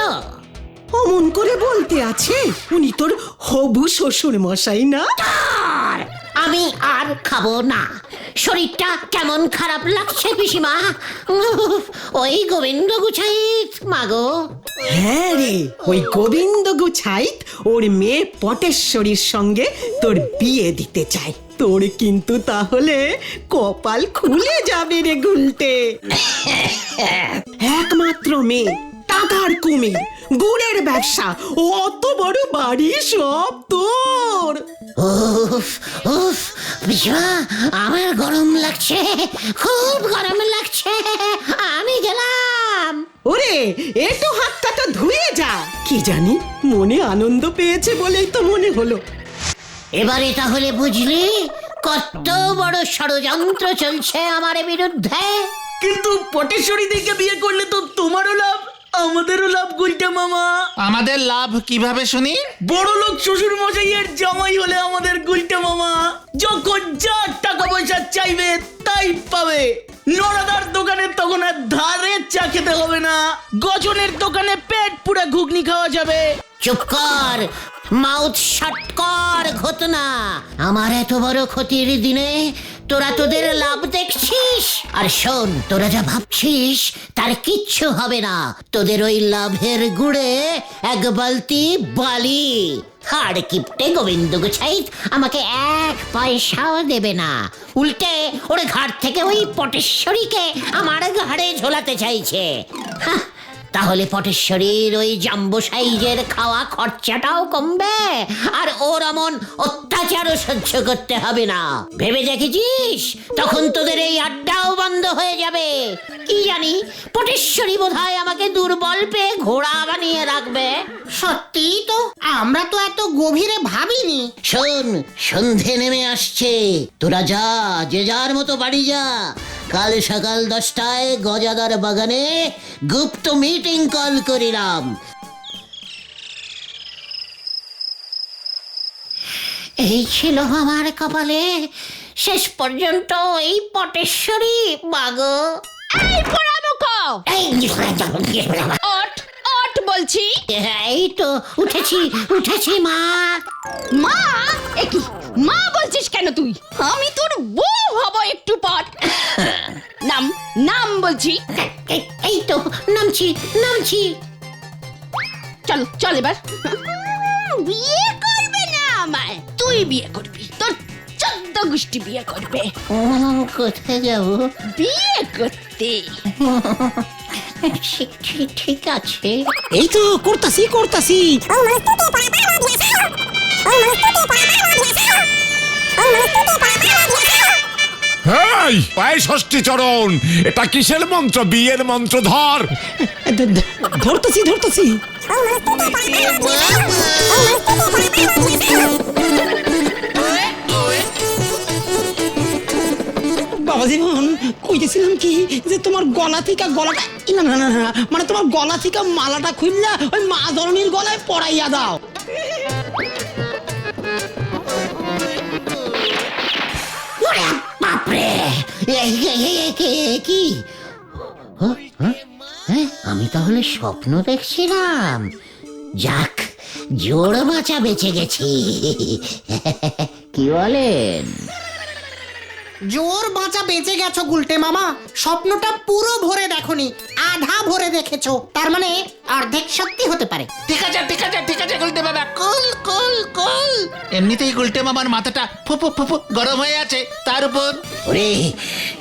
অমন করে বলতে আছে, উনি তোর হবু শ্বশুর মশাই না? আমি আর খাবো না, শরীরটা কেমন খারাপ লাগছে পিসিমা। ওই গোবিন্দ গুছাই মাগো। হ্যাঁ রে, ওই গোবিন্দ গুছাইত ওর মেয়ে পটেশ্বরীর সঙ্গে তোর বিয়ে দিতে চায়। তোর কিন্তু তাহলে কপাল খুলে যাবে রে গুলটে। একমাত্র মেয়ে, টাকার কুমির, গুড়ের ব্যবসা, অত বড় বাড়ি সব তোর। উফ উফ পিসিমা, আমার গরম লাগছে, খুব গরম লাগছে, আমি গেলাম। ওরে, একটু হাতটা তো ধুয়ে যা। কি জানি, মনে আনন্দ পেয়েছে বলেই তো মনে হলো। এবারে তাহলে বুঝলি কত বড় ষড়যন্ত্র চলছে আমার বিরুদ্ধে। কিন্তু পটেশ্বরী দিকে বিয়ে করলে তো তোমারও লাভ, আমাদেরও লাভ গুলটে মামা। আমাদের লাভ কিভাবে শুনি? বড় লোক শ্বশুর মশাইয়ের জামাই হলে আমাদের গুলটে মামা যখন যা টাকা পয়সা চাইবে তাই পাবে। নড়াদার দোকানে তখন আর ধারে চা খেতে হবে না, গজনের দোকানে পেট পুরা ঘুগনি খাওয়া যাবে। চুপ কর, মাউথ শাট কর ঘটনা। আমার এত বড় ক্ষতির দিনে তোরা তোদের লাভ দেখছিস? আর শোন, তোরা যা ভাবছিস তার কিচ্ছু হবে না। তোদের ওই লাভের গুড়ে এক বালতি বালি। হাড় কিপটে গোবিন্দ গুছাই আমাকে 1 পয়সাও দেবে না, উল্টে ওর ঘাট থেকে ওই পটেশ্বরীকে আমার ঘাড়ে ঝোলাতে চাইছে। হাহ, তাহলে পটেশ্বরীর ওই জাম্বো সাইজের খাওয়া খরচাটাও কমবে, আর ওর এমন অত্যাচারও সহ্য করতে হবে না। ভেবে দেখেছিস? তখন তোদের এই আড্ডাও বন্ধ হয়ে যাবে। কি জানি, পটেশ্বরী বোধহয় আমাকে দুর্বল পেয়ে ঘোড়া বানিয়ে রাখবে। সত্যি তো, আমরা তো এত গভীরে ভাবিনি। শোন, সন্ধে নেমে আসছে, তোরা যা, যে যার মতো বাড়ি যা। কাল সকাল 10টায় গজাদার বাগানে গুপ্ত মিটিং কল করিলাম। এই ছিল আমার কপালে, শেষ পর্যন্ত এই পটেশ্বরী মাগো। এই পোড়ামুখো, ওঠ ওঠ বলছি। এই তো উঠেছি মা। মা? একই মা বলছিস কেন তুই? আমি তোর বউ হব একটু পর। নাম নাম বলছি। এই তো নামছি। চল চল এবার। বিয়ে করবে না আমায়, তুই বিয়ে করবি, তোর 14 গোষ্ঠী বিয়ে করবে। কোথায় যাবো? বিয়ে করতে। ঠিক আছে। এই তো করতাছি। হেই, পায়ে ষষ্ঠী চরণ, এটা কিসের মন্ত্র? বিয়ের মন্ত্র ধর। ধরতেছি। বাবা জীবন, কইতেছিলাম কি যে তোমার গলা থেকে গলাটা না, মানে তোমার গলা থেকে মালাটা খুললা ওই মা ধরনীর গলায় পরাইয়া দাও। বাপরে, কি আমি তাহলে স্বপ্ন দেখছিলাম? যাক, জোড় বাঁচা বেঁচে গেছি। কি বলেন? জোর বাঁচা বেঁচে গেছো গুলটে মামা। স্বপ্নটা পুরো ভরে দেখোনি, আধা ভরে দেখেছো। তার মানে অর্ধেক সত্যি হতে পারে। ঠিক আছে ঠিক আছে ঠিক আছে গুলটে বাবা, কুল কুল কুল। এমনিতেই গুলটে মামার মাথাটা ফুপু ফুপু গরম হয়ে আছে, তার উপর ওরে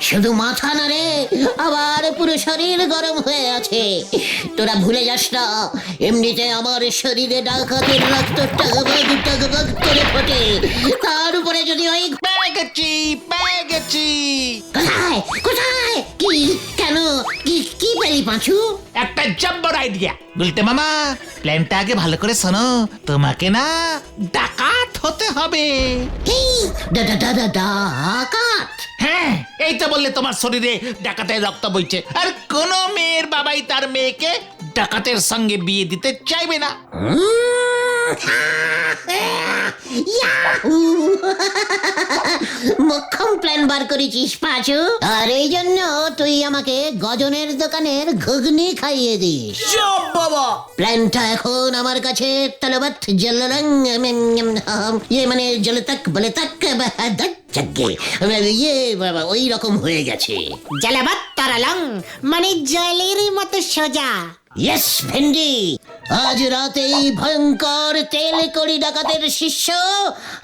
শুধু মাথা না রে, আবার পুরো শরীর গরম হয়ে আছে। তোরা ভুলে যাস না, এমনিতে আমার শরীরে ডাকাতের রক্ত টগবগ টগবগ করে ফোটে, তার উপরে যদি ওই পেয়ে গেছি পেয়ে গেছি। কোথায় কোথায় কি কেন কি কি পেলি পাঁচু? একটা জব্বর আইডিয়া গুলটে মামা, প্ল্যানটা আগে ভালো করে শোনো। তোমাকে না ডাকাত হতে হবে। এই ডাকাত? হ্যাঁ, এই তো বললে তোমার শরীরে ডাকাতের রক্ত বইছে, আর কোন মেয়ের বাবাই তার মেয়েকে ডাকাতের সঙ্গে বিয়ে দিতে চাইবে না। মক্ষম প্ল্যান বার করেছিস পাঁচু, আর এই জন্য তুই আমাকে গজনের দোকানের ঘুগনি খাইয়ে দিস। সব বাবা প্ল্যানটা এখন আমার কাছে তলবৎ জলরং ইয়ে মানে জলতক বলে তাক ইয়ে বাবা ওই রকম হয়ে গেছে। জালাবাত তারালং মানে জলের মতো সোজা। ইয়েস ভেন্ডি, আজ রাতেই ভয়ঙ্কর তেল কড়ি ডাকাতের শিষ্য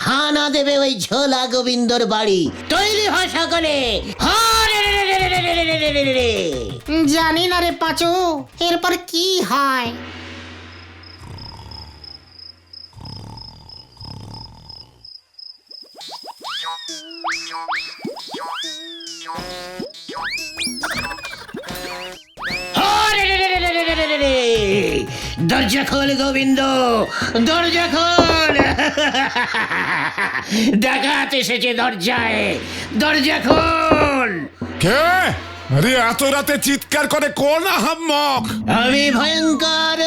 হানা দেবে ওই ঝোলা গোবিন্দর বাড়ি। তৈরি হয় সকলে। জানি না রে পাঁচু, এরপর কি হয়। দরজা খোল গোবিন্দ, দরজা খোল। ডাকাত এসেছে দরজায়, দরজা খোল। কে? আরে এত রাতে চিৎকার করে কোন আহাম্মক? আমি ভয়ঙ্কর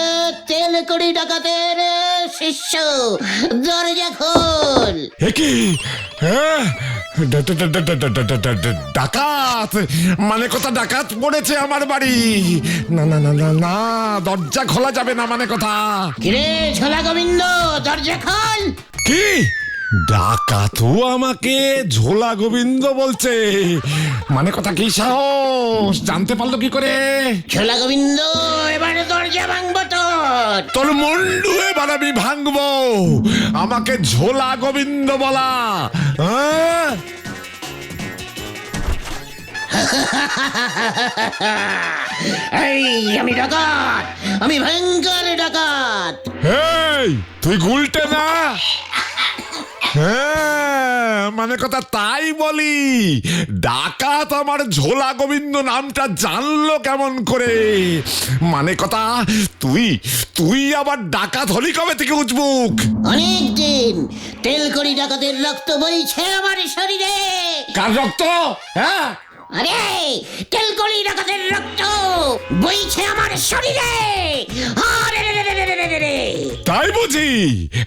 তেল কড়ি ডাকাতের শিষ্য, দরজা খোল। এ কি? হ্যাঁ? ডাকাত মানে কথা, ডাকাত পড়েছে আমার বাড়ি। না না না না না, দরজা খোলা যাবে না মানে কথা। কিরে ঝোলা গোবিন্দ, দরজা খোল। কি? ডাকাতও আমাকে ঝোলা গোবিন্দ বলছে মানে কথা? কি সাহস, জানতে পারলো কি করে? ঝোলা গোবিন্দ এবারে দরজা ভাঙবো তোর। তোর মুন্ডু এবার আমি ভাঙবো। আমাকে ঝোলা গোবিন্দ বলা, হ্যাঁ? এই আমি ডাকাত, আমি ভয়ঙ্কর ডাকাত। এই তুই গুলটে না? হ্যাঁ মানে কথা তাই বলি, ডাকাত আমার ঝোলা গোবিন্দ নামটা জানলো কেমন করে? মানে কথা তুই তুই আবার ডাকাত হলি কবে থেকে উজবুক? অনেকদিন। তেল কড়ি ডাকাতের রক্ত বইছে আমার শরীরে। কার রক্ত? হ্যাঁ আরে তেল কড়ি ডাকাতের রক্ত বইছে আমার শরীরে। তাই বুঝি?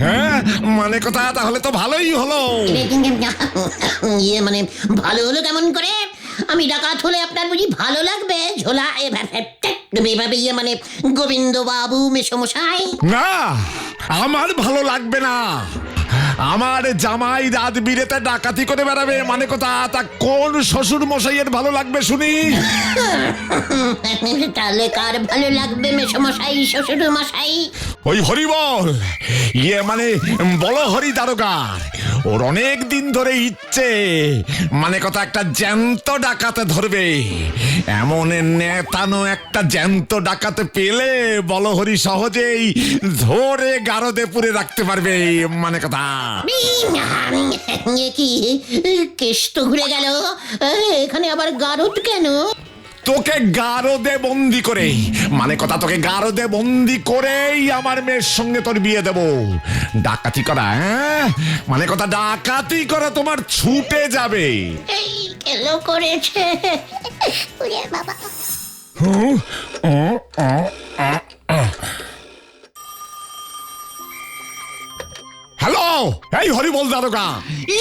হ্যাঁ মানে কথা তাহলে তো ভালোই হলো। ইয়ে মানে ভালো হলো কেমন করে? আমি ডাকাত হলে আপনার বুঝি ভালো লাগবে? ঝোলা এভাবে ইয়ে মানে গোবিন্দ বাবু মেসমশাই। না, আমার ভালো লাগবে না। আমার জামাই রাত বিরেতে ডাকাতি করে বেড়াবে মানে কথা, তা কোন শ্বশুর মশাইয়ের ভালো লাগবে শুনি? তাহলে কার ভালো লাগবে মেসমশাই, শ্বশুর মশাই? ওই হরিবল, ইয়ে মানে বলো হরি দারোগার, ওর অনেক দিন ধরে ইচ্ছে মানে কথা একটা জ্যান্ত ডাকাতে ধরবে। এমন নেতানো একটা জ্যান্ত ডাকাতে পেলে বলো হরি সহজেই ধরে গারদে পুরে রাখতে পারবে মানে কথা। কি কেষ্ট ঘুরে গেল, এখানে আবার গারদ কেন? তোকে গারদে বন্দি করে মানে কথা, তোকে গারদে বন্দি করেই আমার মেয়ের সঙ্গে তোর বিয়ে দেব। ডাকাতি করা, হ্যাঁ মানে কথা ডাকাতি করা তোমার ছুটে যাবে। এই কেলো করেছে বাবা। হ্যালো, এই হরি বল দারোগা।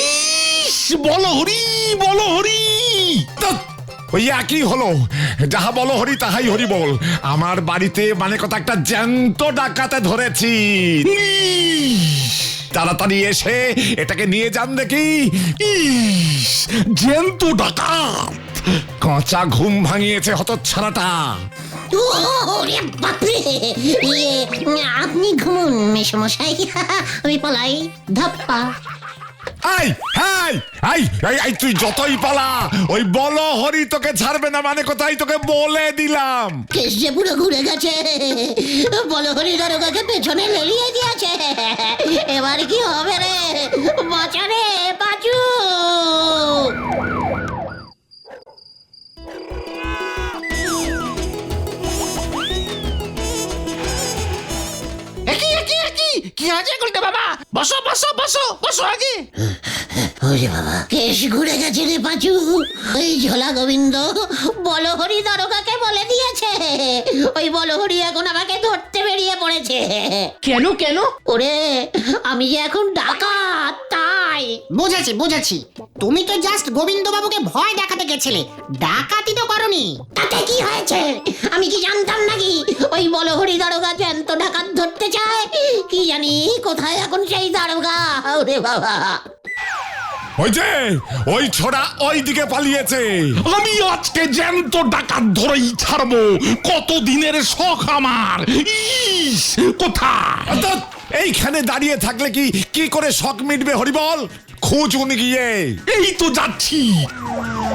ইস, বলো হরি বলো হরি। ওই একই হলো, যাহা বলো হরি তাহাই হরি বল। আমার বাড়িতে মানে কথা একটা জ্যান্ত ডাকাতে ধরেছি। তাড়াতাড়ি এসে এটাকে নিয়ে যান দেখি। ইস, জ্যান্ত ডাকাত! কাঁচা ঘুম ভাঙিয়েছে হতচ্ছাড়াটা। ওরে বাপরে! আপনি ঘুমুন মেশমশাই, আমি পলাই। ধাপ্পা। I hi I I I, তুই যতই পালা ওই বলো হরি তোকে ছাড়বে না, মানে কোথায় তোকে বলে দিলাম। কেস যে পুরো ঘুরে গেছে, বলহরি দারোগাকে পেছনে লেলিয়ে দিয়েছে। এবার কি হবে রে? বাঁচা রে বাঁচু! কি আছে গুলটে বাবা? বসো বসো বসো বসো আগে। ওরে বাবা, কেস ঘুরে গেছে রে পাঁচু। ওই ঝোলা গোবিন্দ বলহরি দারোগাকে বলে দিয়েছে। ওই বলহরি এখন আমাকে ধরতে বেরিয়ে পড়েছে। কেন কেন? ওরে, আমি যে এখন ডাকাত তাই। বুঝেছি বুঝেছি, তুমি তো জাস্ট গোবিন্দ বাবুকে ভয় দেখাতে গেছিলে, ডাকাতি তো করনি। তাতে কি হয়েছে? আমি কি জানতাম নাকি ওই বলহরি দারোগা জ্যান্ত ডাকাত ধরতে চায়? কি জানি কোথায় এখন সেই দারোগা। ওরে বাবা, ওই যে ওই ছোড়া ওই দিকে পালিয়েছে। আমি আজকে জ্যান্ত ডাকাত ধরেই ছাড়বো, কত দিনের শখ আমার। ইস, কোথায়? অর্থাৎ এইখানে দাঁড়িয়ে থাকলে কি কি করে শখ মিটবে হরিবল? খুঁজুন গিয়ে। এই তো যাচ্ছি।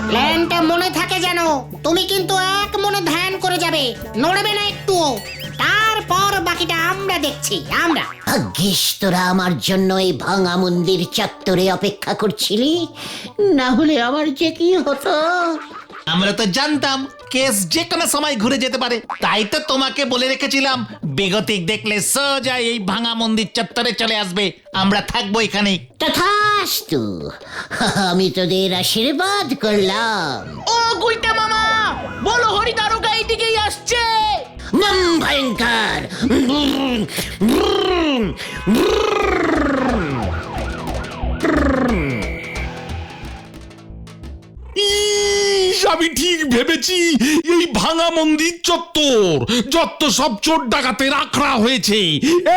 প্ল্যানটা মনে থাকে যেন, তুমি কিন্তু এক মনে ধ্যান করে যাবে, নড়বে না একটুও। তারপর বাকিটা আমরা দেখছি, আমরা। ভাগ্যিস তোরা আমার জন্য এই ভাঙা মন্দির চত্বরে অপেক্ষা করছিলি, না হলে আমার যে কি হতো। আমরা তো জানতাম কেস যে কোনো সময় ঘুরে যেতে পারে, তাই তো তোমাকে বলে রেখেছিলাম বেগতিক দেখলে সোজা এই ভাঙা মন্দির চত্বরে চলে আসবে, আমরা থাকবো এখানেই। তথাস্তু, আমি তোদের আশীর্বাদ করলাম। ও গুলটে মামা, বলহরি দারোগা এইদিকেই আসছে। নম ভয়ঙ্কর! ইস, আমি ঠিক ভেবেছি এই ভাঙা মন্দির চত্বর যত সব চোর ডাকাতে রাখা হয়েছে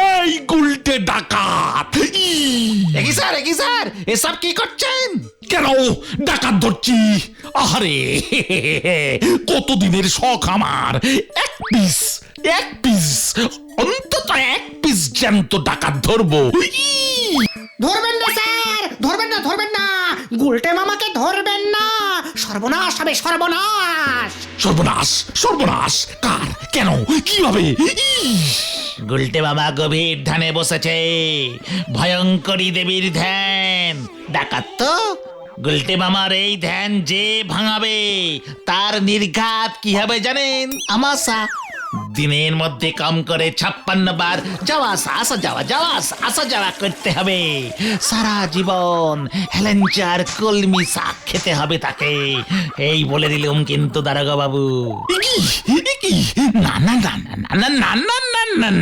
এই গুলটে ডাকাত। একই স্যার এসব কি করছেন? কেন ডাকাত ধরছি? আরে কতদিনের শখ আমার, এক পিস অন্তত এক পিস জ্যান্ত ডাকাত ধরবো। ধরবেন না স্যার, ধরবেন না, গুলটে মামাকে ধরবেন না, সর্বনাশ হবে, সর্বনাশ। সর্বনাশ কার? কেন? কিভাবে? গুলটে বাবা গভীর ধ্যানে বসেছে, ভয়ঙ্করী দেবীর ধ্যান। ডাকাত তো গুলটে মামার এই ধ্যান যে ভাঙাবে তার নির্ঘাত কি হবে জানেন? আমাশা। দিনের মধ্যে কম করে 56 বার যাওয়া আসা যাওয়া করতে হবে। সারা জীবন হেলেঞ্চার কলমি শাক খেতে হবে তাকে। এই বলে দিলুম কিন্তু দারোগা বাবু।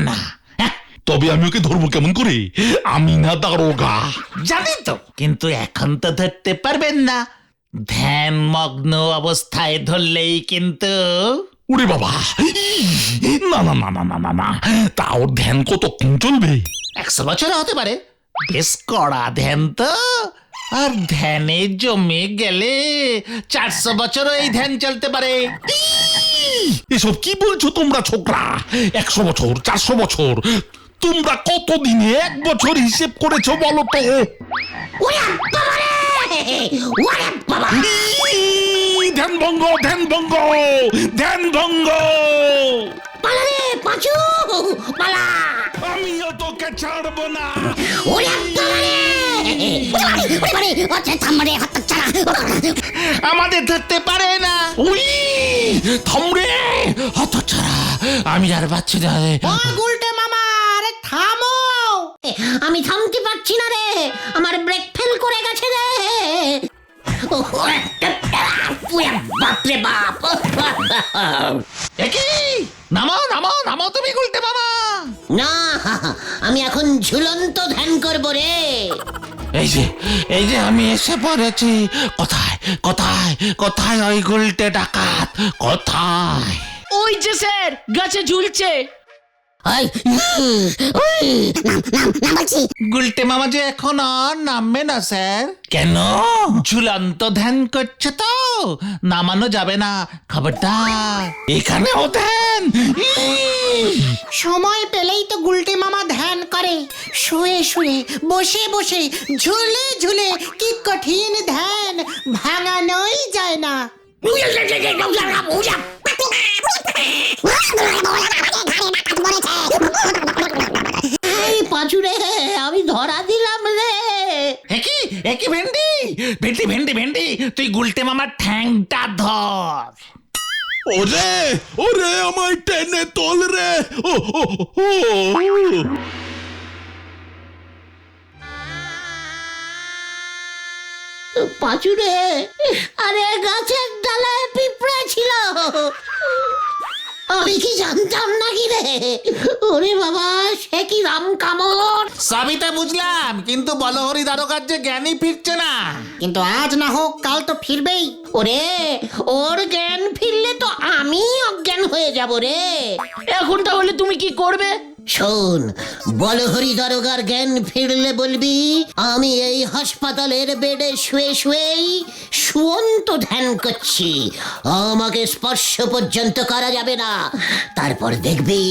না তবে আমি ওকে ধরবো কেমন করে? আমি না দারোগা। জানি তো, কিন্তু এখন তো ধরতে পারবেন না। ধ্যান মগ্ন অবস্থায় ধরলেই কিন্তু। ওরে বাবা, না, তা ওর ধ্যান কতক্ষণ চলবে? 100 বছর হতে পারে। বেশ কড়া ধ্যান তো, আর ধ্যানে জমে গেলে 400 বছরও এই ধ্যান চলতে পারে। এসব কি বলছো তোমরা ছোকরা? 100 বছর, 400 বছর, তোমরা কতদিনে 1 বছর হিসেব করেছো বলো তো? ধ্যান ভঙ্গ। পালারে পাঁচু, পালা! আমিও তোকে ছাড়বো না। আমাদের ধরতে পারে না। থামরে হতছাড়া, আমি আর বাচ্চা না। ও গুলটে মামা, আরে থামো। আমি থামতে পারছি না রে, আমার ব্রেক ফেল করে গেছে রে। বাপরে বাপ! নামো তুমি গুলটে বাবা। না, আমি এখন ঝুলন্ত ধ্যান করবো রে। এই যে আমি এসে পড়েছি। কোথায় ওই গুলটে ডাকাত? কোথায়? ওই যে স্যার, গাছে ঝুলছে। ওই, ওই, গুলটে মামা যে এখন আর নামবে না স্যার। কেন? ঝুলন্ত ধ্যান করছে তো, নামানো যাবে না, খবরদার। এখানেও ধ্যান। সময় পেলেই তো গুলটে মামা ধ্যান করে, শুয়ে শুয়ে, বসে বসে, ঝুলে ঝুলে, কি কঠিন ধ্যান, ভাঙানোই যায় না। এই পাঁচুরে, আমি ধরা দিলাম রে। একই ভেন্ডি ভেন্ডি ভেন্ডি ভেন্ডি, তুই গুলটে মামার ঠ্যাংটা ধর। ওরে ওরে আমায় টেনে তোল রে। ও ও ও পাঁচুরে, আরে গাছের ডালায় পিঁপড়া ছিল, আমি কি জানতাম নাকি রে? ওরে বাবা, সে কি রাম কামড়! সবই তো বুঝলাম, কিন্তু বলহরি দারোগার যে জ্ঞানই ফিরছে না। কিন্তু আজ না হোক কাল তো ফিরবেই। ওরে, ওর জ্ঞান ফিরলে তো আমি অজ্ঞান হয়ে যাব রে। এখন তাহলে তুমি কি করবে? শোন, বলহরি দারোগার জ্ঞান ফিরলে বলবি আমি এই হাসপাতালের বেডে শুয়ে শুয়েই শুয়ন্ত ধ্যান করছি, আমাকে স্পর্শ পর্যন্ত করা যাবে না। তারপর দেখবি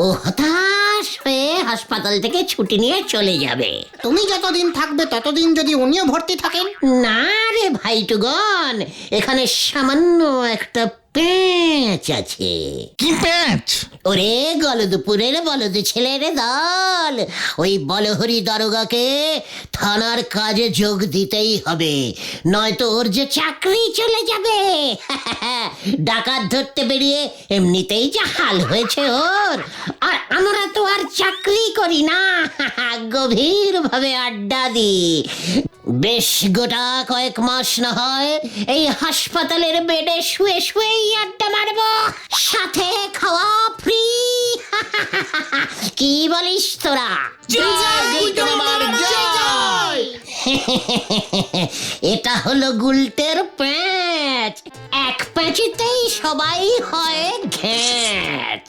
ও হতাশ হয়ে হাসপাতাল থেকে ছুটি নিয়ে চলে যাবে। তুমি যতদিন থাকবে ততদিন যদি উনিও ভর্তি থাকেন। না রে ভাইটুগন, এখানে সামান্য একটা পেঁচ আছে। কি প্যাঁচ? ওরে গলদপুরের বলদ ছেলের দল, ওই বলহরি দারোগাকে থানার কাজে যোগ দিতেই হবে, নয়তো ওর যে চাকরি চলে যাবে। ডাকাত ধরতে বেরিয়ে এমনিতেই যা হাল হয়েছে ওর, আর আমরা তো আর চাকরি করি না, গভীর ভাবে আড্ডা দিই। বেশ গোটা কয়েক মাস না হয় এই হাসপাতালের বেডে শুয়ে শুয়েই আড্ডা মারবো, সাথে খাওয়া ফ্রি। কি বলিস তোরা? এটা হলো গুলটের প্যাঁচ, এক প্যাঁচেতেই সবাই হয় ঘ্যাঁচ।